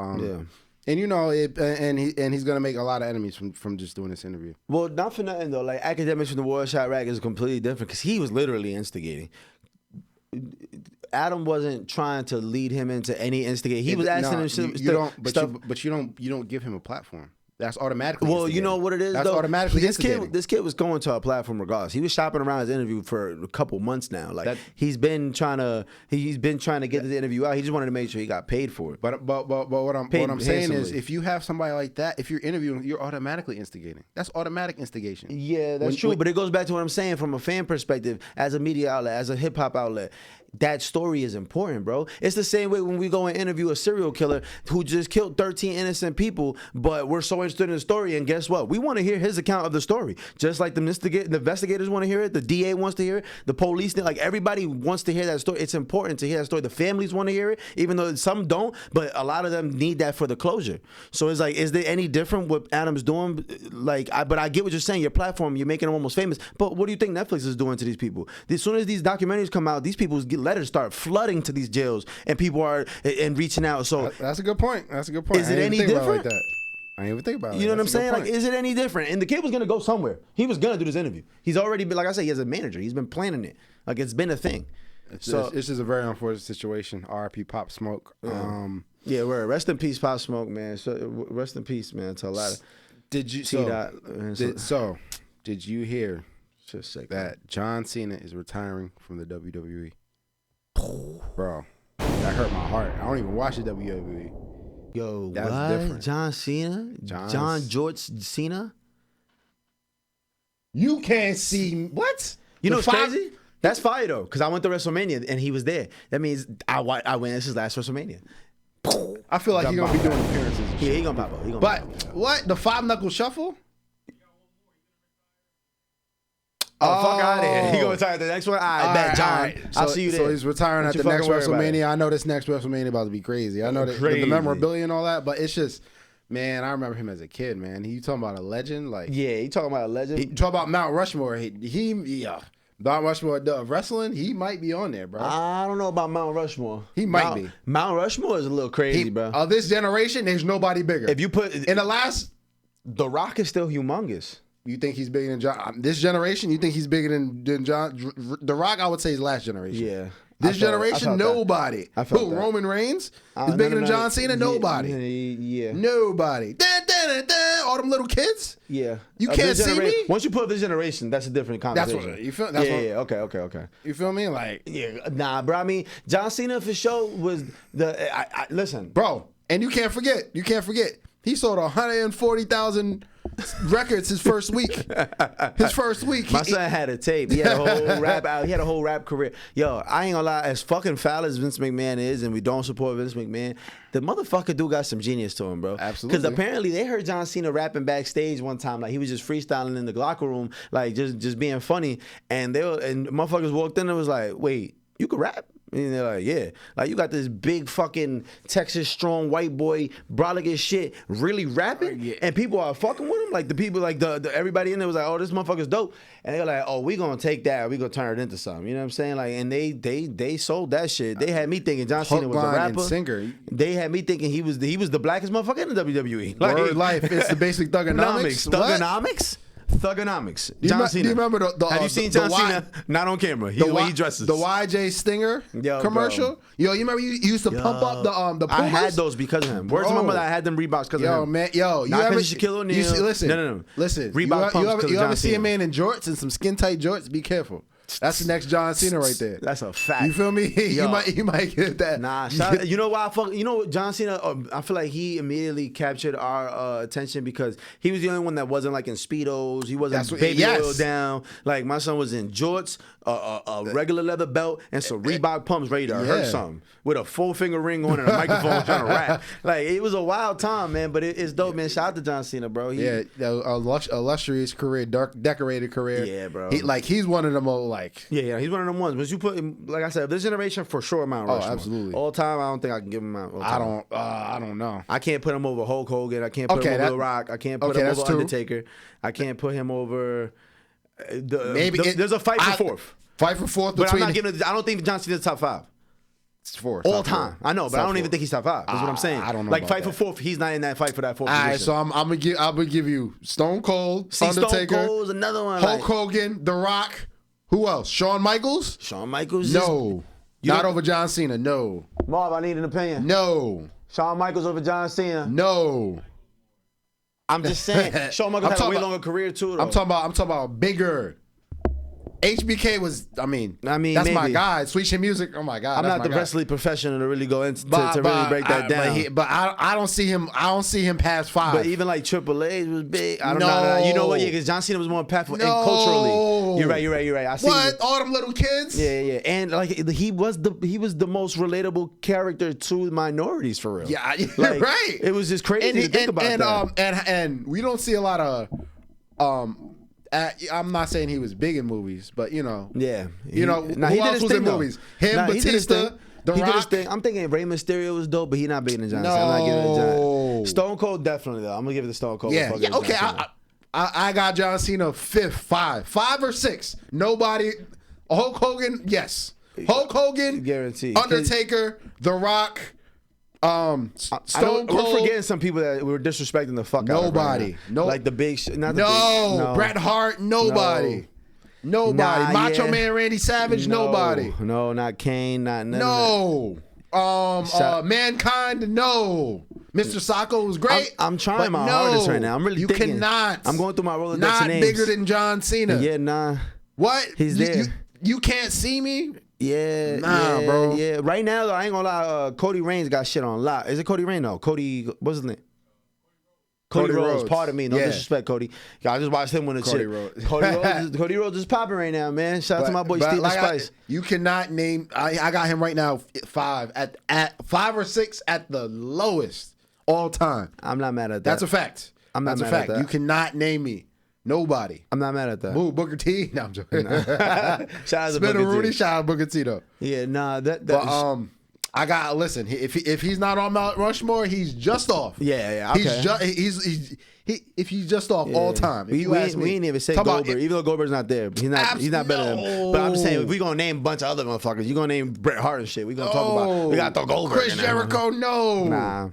Speaker 2: And you know, and he's gonna make a lot of enemies from just doing this interview.
Speaker 1: Well, not for nothing though. Like Academics from the World Shot Rack is completely different because he was literally instigating. Adam wasn't trying to lead him into any instigate. He was asking him stuff.
Speaker 2: But you don't give him a platform. That's automatically.
Speaker 1: Well, you know what it is.
Speaker 2: That's
Speaker 1: though?
Speaker 2: automatically.
Speaker 1: This kid was going to a platform regardless. He was shopping around his interview for a couple months now. Like he's been trying to get the interview out. He just wanted to make sure he got paid for it.
Speaker 2: But what I'm saying is, if you have somebody like that, if you're interviewing, you're automatically instigating. That's automatic instigation.
Speaker 1: Yeah, that's true. But it goes back to what I'm saying from a fan perspective, as a media outlet, as a hip hop outlet. That story is important, bro. It's the same way when we go and interview a serial killer who just killed 13 innocent people, but we're so interested in the story, and guess what? We want to hear his account of the story. Just like the investigators want to hear it, the DA wants to hear it, the police, like everybody wants to hear that story. It's important to hear that story. The families want to hear it, even though some don't, but a lot of them need that for the closure. So it's like, is there any different what Adam's doing? But I get what you're saying. Your platform, you're making them almost famous. But what do you think Netflix is doing to these people? As soon as these documentaries come out, these people get letters start flooding to these jails, and people are reaching out. So
Speaker 2: that's a good point. That's a good point.
Speaker 1: Is it any different?
Speaker 2: Like that. I didn't even think about it.
Speaker 1: You know what I'm saying? Like, is it any different? And the kid was gonna go somewhere. He was gonna do this interview. He's already been, like I said, he has a manager. He's been planning it. Like it's been a thing.
Speaker 2: It's just a very unfortunate situation. R.I.P. Pop Smoke.
Speaker 1: Yeah, we're rest in peace, Pop Smoke, man. So rest in peace, man. To a lot of.
Speaker 2: Did you did you hear that John Cena is retiring from the WWE? Bro, that hurt my heart. I don't even watch the WWE.
Speaker 1: Yo,
Speaker 2: that's
Speaker 1: what?
Speaker 2: Different.
Speaker 1: John Cena? John George Cena?
Speaker 2: You can't see what?
Speaker 1: You know what's crazy? That's fire though, because I went to WrestleMania and he was there. That means I went. This is his last WrestleMania.
Speaker 2: I feel like he's gonna be doing appearances.
Speaker 1: Yeah, he gonna pop up.
Speaker 2: But what? The 5-knuckle shuffle?
Speaker 1: Oh, fuck out of here. He gonna retire at the next one? I bet, John. Right. I'll see you there.
Speaker 2: So he's retiring at the next WrestleMania. I know this next WrestleMania about to be crazy. I know that the memorabilia and all that, but it's just, man, I remember him as a kid, man. You talking about a legend? Like,
Speaker 1: yeah, you talking about a legend?
Speaker 2: He talking about Mount Rushmore. Mount Rushmore of wrestling, he might be on there, bro.
Speaker 1: I don't know about Mount Rushmore.
Speaker 2: He might be.
Speaker 1: Mount Rushmore is a little crazy, bro.
Speaker 2: Of this generation, there's nobody bigger.
Speaker 1: If you put
Speaker 2: in the last,
Speaker 1: The Rock is still humongous.
Speaker 2: You think he's bigger than John? This generation, you think he's bigger than John? The Rock, I would say, is last generation.
Speaker 1: Yeah.
Speaker 2: This generation, nobody. Who? Roman Reigns is bigger than John Cena? Nobody.
Speaker 1: Yeah.
Speaker 2: Nobody. All them little kids?
Speaker 1: Yeah.
Speaker 2: You can't see me?
Speaker 1: Once you put this generation, that's a different conversation.
Speaker 2: That's what you feel?
Speaker 1: Okay.
Speaker 2: You feel me? Like,
Speaker 1: yeah. Nah, bro. I mean, John Cena for sure was listen.
Speaker 2: Bro, and you can't forget. He sold 140,000 records his first week.
Speaker 1: My son had a tape. He had a whole rap out. He had a whole rap career. Yo, I ain't gonna lie. As fucking foul as Vince McMahon is, and we don't support Vince McMahon, the motherfucker do got some genius to him, bro.
Speaker 2: Absolutely.
Speaker 1: Because apparently they heard John Cena rapping backstage one time, like he was just freestyling in the locker room, like just being funny, and motherfuckers walked in and was like, "Wait, you could rap?" And they're like, yeah. Like, you got this big fucking Texas strong white boy, brolic as shit, really rapping?
Speaker 2: Yeah.
Speaker 1: And people are fucking with him? Like, the people, like, the everybody in there was like, oh, this motherfucker's dope. And they're like, oh, we gonna take that, we gonna turn it into something. You know what I'm saying? Like, and they sold that shit. They had me thinking John Cena was a rapper.
Speaker 2: And singer.
Speaker 1: They had me thinking he was the blackest motherfucker in the WWE.
Speaker 2: Like, Word life, it's the basic thugonomics.
Speaker 1: Thugonomics? Thugonomics. John Cena.
Speaker 2: Do you remember the
Speaker 1: have you seen John Cena? Not on camera. The way he dresses.
Speaker 2: The YJ Stinger commercial. Bro. Yo, you remember you used to pump up the Pumas?
Speaker 1: I had those because of him. Where's my mother? I had them Reeboks because of him.
Speaker 2: Yo, man. Yo,
Speaker 1: you ever Shaquille O'Neal?
Speaker 2: Listen.
Speaker 1: No.
Speaker 2: Listen.
Speaker 1: Reebok
Speaker 2: you ever see
Speaker 1: Cena.
Speaker 2: a man in jorts and some skin tight jorts? Be careful. That's the next John Cena right there.
Speaker 1: That's a fact.
Speaker 2: You feel me? You might get that.
Speaker 1: Nah, you know why you know John Cena, I feel like he immediately captured our attention because he was the only one that wasn't like in Speedos. He wasn't baby oil down. Like my son was in jorts, a regular leather belt, and some Reebok pumps ready to hurt something with a 4-finger ring on and a microphone trying to rap. Like it was a wild time, man, but it's dope, man. Shout out to John Cena, bro.
Speaker 2: A illustrious career, decorated career.
Speaker 1: Yeah, bro.
Speaker 2: He's one of them old like.
Speaker 1: Yeah, he's one of them ones. But you put him, like I said, this generation for sure, Mount Rushmore.
Speaker 2: Oh, absolutely.
Speaker 1: All time, I don't think I can give him Mount.
Speaker 2: I don't know.
Speaker 1: I can't put him over Hulk Hogan. I can't put him over The Rock. I can't put him over Undertaker. I can't put him over. There's a fight for fourth.
Speaker 2: Fight for fourth,
Speaker 1: but I'm not giving. I don't think John Cena's top 5.
Speaker 2: It's fourth
Speaker 1: all time. I know, but I don't even think he's top 5. That's what I'm saying.
Speaker 2: I don't know.
Speaker 1: Like fight for fourth, he's not in that fight for that fourth position.
Speaker 2: All right, so I'm gonna give you Stone Cold, Undertaker,
Speaker 1: Stone Cold's another one.
Speaker 2: Hulk Hogan, The Rock. Who else? Shawn Michaels?
Speaker 1: Shawn Michaels?
Speaker 2: No. Not over John Cena. No.
Speaker 1: Marv, I need an opinion.
Speaker 2: No.
Speaker 1: Shawn Michaels over John Cena?
Speaker 2: No.
Speaker 1: I'm just saying. Shawn Michaels had a way longer career too, though.
Speaker 2: I'm talking about bigger. HBK was, I mean that's
Speaker 1: maybe.
Speaker 2: my guy. Sweet Chin Music, oh my God.
Speaker 1: I'm not the wrestling professional to really go into to really break that down.
Speaker 2: But I don't see him past 5.
Speaker 1: But even like Triple H was big. I don't know. You know what? Yeah, because John Cena was more impactful and culturally. You're right. I see
Speaker 2: what? All them little kids?
Speaker 1: Yeah. And like he was the most relatable character to minorities for real.
Speaker 2: Yeah,
Speaker 1: like,
Speaker 2: right.
Speaker 1: It was just crazy to think about that.
Speaker 2: And we don't see a lot of I'm not saying he was big in movies, but you know.
Speaker 1: Yeah.
Speaker 2: Who else was in movies? Batista, The Rock.
Speaker 1: I'm thinking Rey Mysterio was dope, but he's not bigger than John Cena. I'm not giving it to John. Stone Cold definitely though. I'm gonna give it to Stone Cold.
Speaker 2: Yeah. Okay. I got John Cena 5th, 5 or 6. Nobody. Hulk Hogan, yes. Hulk Hogan,
Speaker 1: guaranteed.
Speaker 2: Undertaker, The Rock. Stone Cold.
Speaker 1: We're forgetting some people that were disrespecting the fuck out of
Speaker 2: nobody.
Speaker 1: No, like the big.
Speaker 2: No, Bret Hart. Nobody. Nobody. Macho Man Randy Savage. Nobody.
Speaker 1: No, not Kane. Not none.
Speaker 2: No. Mankind. No. Mr. Sacco was great.
Speaker 1: I'm trying my hardest right now. I'm really thinking.
Speaker 2: You cannot.
Speaker 1: I'm going through my Rolodex
Speaker 2: not
Speaker 1: names.
Speaker 2: Bigger than John Cena.
Speaker 1: Yeah, nah.
Speaker 2: What?
Speaker 1: He's there.
Speaker 2: You can't see me?
Speaker 1: Yeah,
Speaker 2: bro.
Speaker 1: Yeah, right now though, I ain't gonna lie. Cody Reigns got shit on lock. Is it Cody Reigns? No, Cody. What's his name? Cody Rhodes. Pardon me. No disrespect, Cody. I just watched him win the shit. Cody Rhodes is popping right now, man. Shout out to my boy Steve Spice.
Speaker 2: You cannot name. I got him right now 5 at 5 or 6 at the lowest all time.
Speaker 1: I'm not mad at that.
Speaker 2: That's a fact.
Speaker 1: I'm not mad at that.
Speaker 2: You cannot name me. Nobody.
Speaker 1: I'm not mad at that.
Speaker 2: Boo, Booker T. No, I'm joking.
Speaker 1: Shout out to Booker T.
Speaker 2: Rudy, shout out Booker T though.
Speaker 1: Yeah, nah.
Speaker 2: I got listen. If he's not on Mount Rushmore, he's just off.
Speaker 1: Yeah. Okay.
Speaker 2: If he's just off all time. If
Speaker 1: we ain't even say Goldberg, even though Goldberg's not there. He's not better than him. But I'm just saying, if we gonna name a bunch of other motherfuckers, you gonna name Bret Hart and shit. We gonna talk about. We gotta throw Goldberg.
Speaker 2: Chris Jericho, no.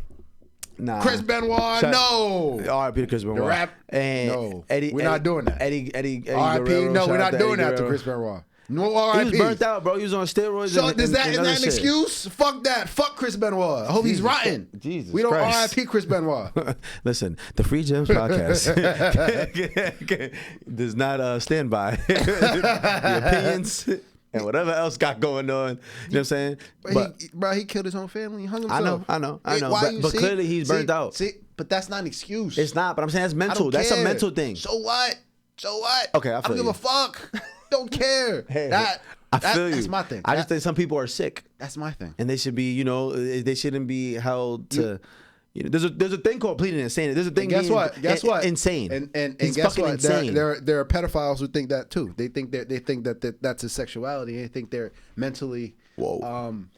Speaker 1: Nah.
Speaker 2: Chris Benoit, no.
Speaker 1: R.I.P. to Chris Benoit.
Speaker 2: The rap,
Speaker 1: and
Speaker 2: no.
Speaker 1: Eddie,
Speaker 2: we're not doing that.
Speaker 1: Eddie
Speaker 2: R.I.P. No, we're not doing that to Chris Benoit. No R.I.P.
Speaker 1: He was burnt out, bro. He was on steroids.
Speaker 2: So is that an excuse? Fuck that. Fuck Chris Benoit. I hope he's rotten.
Speaker 1: Jesus
Speaker 2: we don't
Speaker 1: Christ.
Speaker 2: R.I.P. Chris Benoit.
Speaker 1: Listen, the Free Gems podcast does not stand by the opinions and whatever else got going on. You know what I'm saying?
Speaker 2: But he killed his own family. He hung himself.
Speaker 1: I know. But clearly he's burnt out.
Speaker 2: See, but that's not an excuse.
Speaker 1: It's not. But I'm saying that's mental. That's a mental thing.
Speaker 2: So what?
Speaker 1: Okay, I
Speaker 2: don't give a fuck. Don't care.
Speaker 1: I feel you.
Speaker 2: That's my thing.
Speaker 1: I just think some people are sick.
Speaker 2: That's my thing.
Speaker 1: And they should be, they shouldn't be held to. There's a thing called pleading insanity. There's a thing.
Speaker 2: Guess what?
Speaker 1: Insane.
Speaker 2: And guess what?
Speaker 1: Insane.
Speaker 2: There are pedophiles who think that too. They think that that's a sexuality. They think they're mentally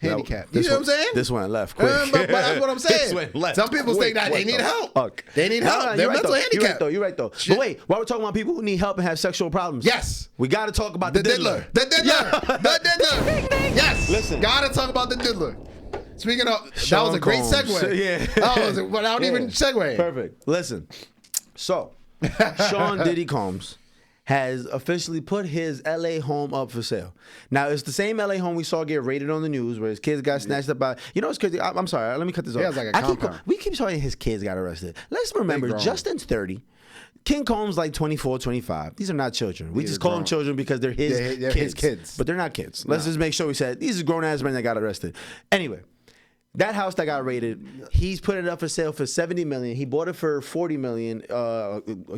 Speaker 2: handicapped. You know what I'm saying?
Speaker 1: This one left quick.
Speaker 2: But that's what I'm saying.
Speaker 1: This went left.
Speaker 2: Some people think that they need help. They need help. They're mentally handicapped.
Speaker 1: You're right though. But wait, while we're talking about people who need help and have sexual problems,
Speaker 2: yes,
Speaker 1: we got to talk about the diddler.
Speaker 2: The diddler. Yes.
Speaker 1: Listen,
Speaker 2: gotta talk about the diddler. Speaking of, that was a great segue.
Speaker 1: Yeah.
Speaker 2: Without even segue.
Speaker 1: Perfect. Listen. So, Sean Diddy Combs has officially put his LA home up for sale. Now, it's the same LA home we saw get raided on the news where his kids got snatched up by. You know what's crazy? I'm sorry. Let me cut this off.
Speaker 2: He has like a compound.
Speaker 1: We keep saying his kids got arrested. Let's remember, Justin's 30. King Combs like 24, 25. These are not children. We just call them children because they're his kids. But they're not kids. Let's just make sure we said these are grown-ass men that got arrested. Anyway, that house that got raided, he's put it up for sale for $70 million. He bought it for $40 million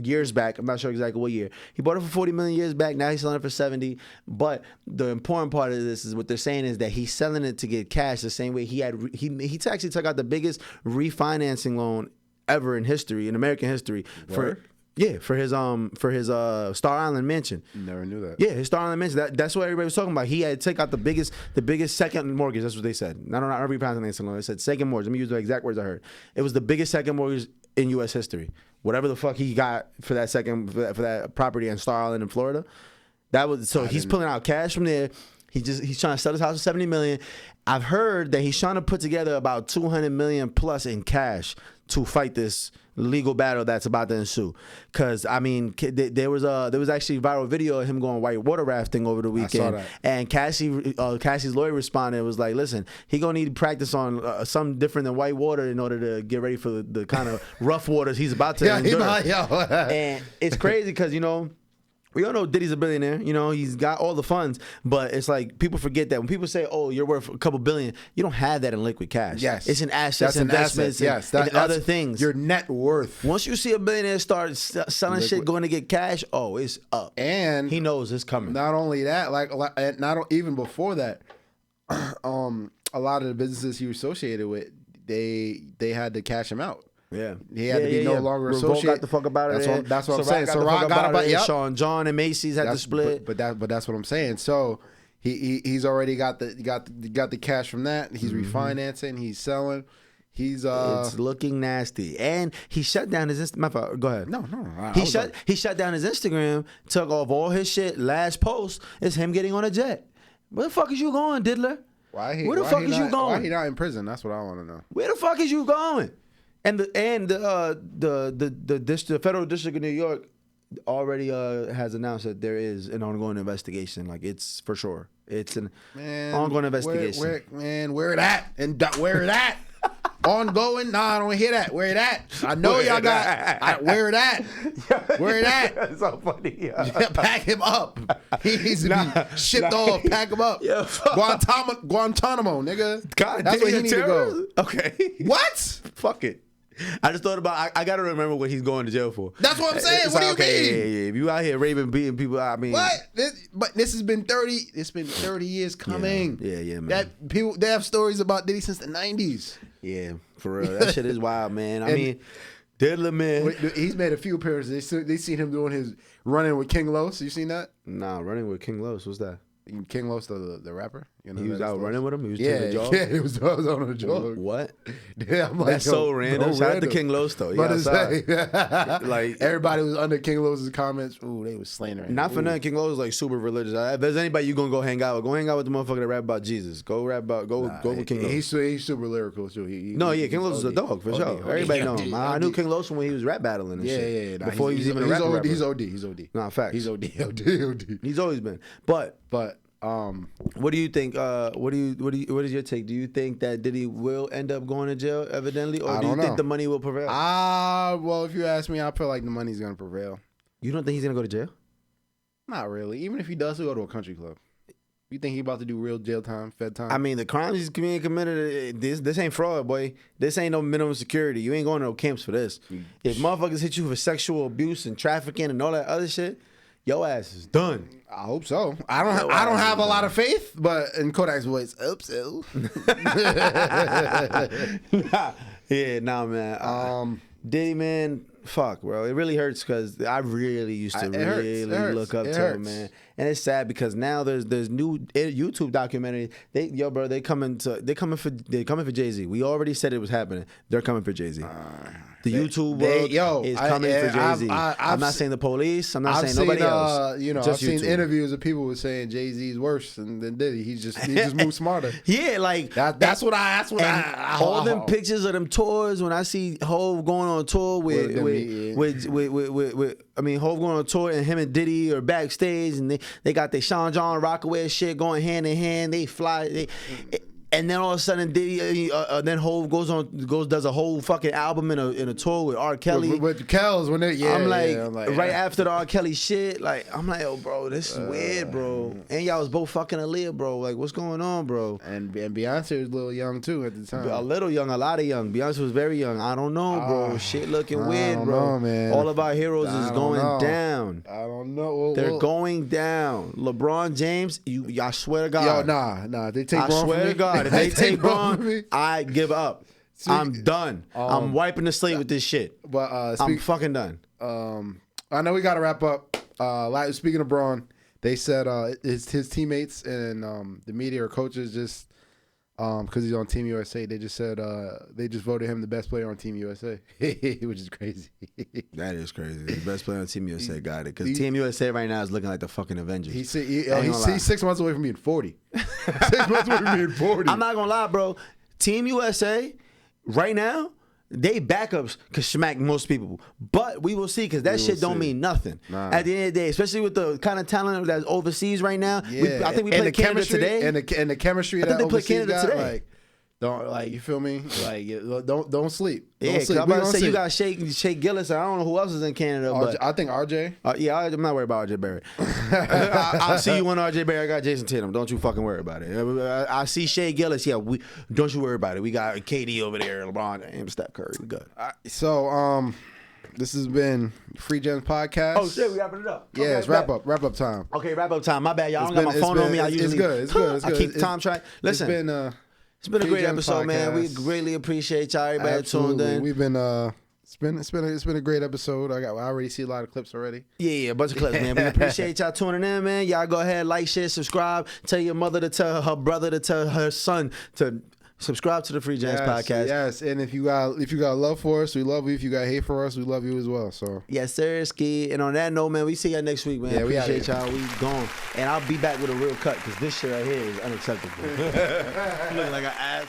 Speaker 1: years back. I'm not sure exactly what year. He bought it for $40 million years back. Now he's selling it for $70. But the important part of this is what they're saying is that he's selling it to get cash the same way he actually took out the biggest refinancing loan ever in history, in American history. For his Star Island mansion.
Speaker 2: Never knew that.
Speaker 1: Yeah, his Star Island mansion. That's what everybody was talking about. He had to take out the biggest second mortgage. That's what they said. Not every financing loan. They said second mortgage. Let me use the exact words I heard. It was the biggest second mortgage in U.S. history. Whatever the fuck he got for that for that property in Star Island in Florida. He's pulling out cash from there. He's trying to sell his house for $70 million. I've heard that he's trying to put together about $200 million plus in cash to fight this legal battle that's about to ensue. Because I mean, there was actually a viral video of him going white water rafting over the weekend. I saw that. And Cassie's lawyer responded and was like, "Listen, he gonna need to practice on something different than white water in order to get ready for the kind of rough waters he's about to endure." And it's crazy because we all know Diddy's a billionaire. He's got all the funds, but it's like people forget that when people say, "Oh, you're worth a couple billion," you don't have that in liquid cash.
Speaker 2: Yes,
Speaker 1: it's in assets, investments, and other things.
Speaker 2: Your net worth.
Speaker 1: Once you see a billionaire start selling shit, going to get cash, it's up, and he knows it's coming.
Speaker 2: Not only that, even before that, a lot of the businesses he was associated with, they had to cash him out.
Speaker 1: Yeah,
Speaker 2: he had to be no longer associated.
Speaker 1: Got the fuck about it.
Speaker 2: That's what I'm saying.
Speaker 1: So Rock got about it. Sean John and Macy's had to split.
Speaker 2: But that's what I'm saying. So he's already got the cash from that. He's refinancing. He's selling. It's
Speaker 1: looking nasty. And he shut down his Instagram. Go ahead.
Speaker 2: No.
Speaker 1: He shut down his Instagram. Took off all his shit. Last post is him getting on a jet. Where the fuck is you going, Diddler? Where the fuck is you going?
Speaker 2: Why he not in prison? That's what I want to know.
Speaker 1: Where the fuck is you going? And the federal district of New York already has announced that there is an ongoing investigation. Like, it's for sure. It's an ongoing investigation.
Speaker 2: Where it at? And where it at? Ongoing? Nah, I don't hear that. Where it at? I know y'all got. Where it at? Where it at?
Speaker 1: That's so funny.
Speaker 2: Yeah, pack him up. He needs to be shipped off. Pack him up. Yeah, Guantanamo, nigga.
Speaker 1: God,
Speaker 2: that's where he needs to go.
Speaker 1: Okay.
Speaker 2: What?
Speaker 1: Fuck it. I just thought about. I got to remember what he's going to jail for.
Speaker 2: That's what I'm saying. What do you mean?
Speaker 1: Yeah. If you out here raping, beating people, I mean,
Speaker 2: what? But this has been 30. It's been 30 years coming.
Speaker 1: Yeah, man.
Speaker 2: That people they have stories about Diddy since the 90s.
Speaker 1: Yeah, for real. That shit is wild, man. I mean, Diddler, man.
Speaker 2: He's made a few appearances. They seen him doing his running with King Los. You seen that?
Speaker 1: Nah, running with King Los. What's that?
Speaker 2: King Los, the rapper.
Speaker 1: He was out running with him. He was
Speaker 2: taking
Speaker 1: a jog.
Speaker 2: Yeah, he was on a jog.
Speaker 1: What?
Speaker 2: Yeah, I'm like,
Speaker 1: that's so random. Shout out to King Los though.
Speaker 2: Like everybody was under King Los's comments. Ooh, they was slandering.
Speaker 1: Not for nothing. King Los is like super religious. If there's anybody you gonna go hang out with the motherfucker that rap about Jesus. Go rap about. Go with King Los.
Speaker 2: He's super lyrical too.
Speaker 1: King Los is a dog for sure. Everybody know him. I knew King Los when he was rap battling and shit.
Speaker 2: Yeah.
Speaker 1: Before he was even a rapper.
Speaker 2: He's OD.
Speaker 1: Nah, facts.
Speaker 2: He's OD.
Speaker 1: He's always been. But what do you think? What is your take? Do you think that Diddy will end up going to jail, evidently, or do you think the money will prevail?
Speaker 2: Well, if you ask me, I feel like the money's gonna prevail.
Speaker 1: You don't think he's gonna go to jail?
Speaker 2: Not really. Even if he does, he'll go to a country club. You think he about to do real jail time, Fed time?
Speaker 1: I mean, the crimes he's committed. This ain't fraud, boy. This ain't no minimum security. You ain't going to no camps for this. If motherfuckers hit you for sexual abuse and trafficking and all that other shit, your ass is done.
Speaker 2: I hope so. I don't have a lot of faith, but in Kodak's voice, hope so.
Speaker 1: Nah, man. Diddy, man, fuck, bro. It really hurts because I really used to look up to him, man. And it's sad because now there's new YouTube documentary. They coming for Jay-Z. We already said it was happening. They're coming for Jay-Z. The YouTube world is coming for Jay-Z. I'm not saying the police. I'm not saying nobody else.
Speaker 2: I've seen interviews of people who saying Jay-Z is worse than Diddy. He just moved smarter.
Speaker 1: Yeah, like
Speaker 2: that's what I
Speaker 1: all them pictures of them tours when I see Hov going on tour with Hov going on tour, and him and Diddy are backstage, and they got their Sean John Rockaway shit going hand in hand. They fly. And then all of a sudden, Diddy, then Hov does a whole fucking album in a tour with R. Kelly.
Speaker 2: With Kells, when they,
Speaker 1: I'm like, after the R. Kelly shit, like, I'm like, yo, bro, this is weird, bro. And y'all was both fucking Aaliyah, bro. Like, what's going on, bro?
Speaker 2: And Beyonce was a little young too at the time.
Speaker 1: A little young, a lot of young. Beyonce was very young. I don't know, bro. Shit looking weird,
Speaker 2: I don't
Speaker 1: bro.
Speaker 2: know, man.
Speaker 1: All of our heroes is going down.
Speaker 2: I don't know.
Speaker 1: They're going down. LeBron James, I swear to God.
Speaker 2: Yo, nah. They take Braun
Speaker 1: I swear to God, if they take Braun, I give up. I'm done. I'm wiping the slate with this shit.
Speaker 2: But
Speaker 1: I'm fucking done.
Speaker 2: I know we got to wrap up. Speaking of Braun, they said his teammates and the media or coaches just because he's on Team USA, they just said they just voted him the best player on Team USA, which is crazy.
Speaker 1: That is crazy. The best player on Team USA got it because Team USA right now is looking like the fucking Avengers.
Speaker 2: He's 6 months away from being 40. 6 months away from being 40.
Speaker 1: I'm not gonna lie, bro. Team USA right now, they backups could smack most people, but we will see because that shit don't mean nothing at the end of the day, especially with the kind of talent that's overseas right now.
Speaker 2: Yeah.
Speaker 1: I think we played Canada today,
Speaker 2: and the chemistry. I think
Speaker 1: they played Canada today.
Speaker 2: Don't you feel me? Like don't sleep.
Speaker 1: Yeah,
Speaker 2: don't sleep.
Speaker 1: I'm about to say you got Shea Gillis. I don't know who else is in Canada, but
Speaker 2: I think RJ.
Speaker 1: Yeah, I'm not worried about RJ Barrett. I'll see you on RJ Barrett. I got Jason Tatum. Don't you fucking worry about it. I see Shea Gillis. Yeah, don't you worry about it. We got KD over there, LeBron James, Steph Curry. We good.
Speaker 2: So this has been Free Gems Podcast.
Speaker 1: Oh shit, we wrapping it up.
Speaker 2: Yeah,
Speaker 1: okay,
Speaker 2: it's wrap up time.
Speaker 1: Okay, wrap up time. My bad, y'all. I don't got my phone on me.
Speaker 2: It's good.
Speaker 1: I keep time track. Listen. It's been a great episode, man. We greatly appreciate y'all. Everybody tuned in.
Speaker 2: We've been it's been a great episode. I already see a lot of clips already.
Speaker 1: Yeah, a bunch of clips, man. We appreciate y'all tuning in, man. Y'all go ahead, like, share, subscribe. Tell your mother to tell her brother to tell her son to subscribe to the Free Gems Podcast.
Speaker 2: Yes, and if you got love for us, we love you. If you got hate for us, we love you as well. So
Speaker 1: yes, sir, Ski. And on that note, man, we see y'all next week, man. Yeah, appreciate y'all. We gone, and I'll be back with a real cut because this shit right here is unacceptable. Looking like an ass.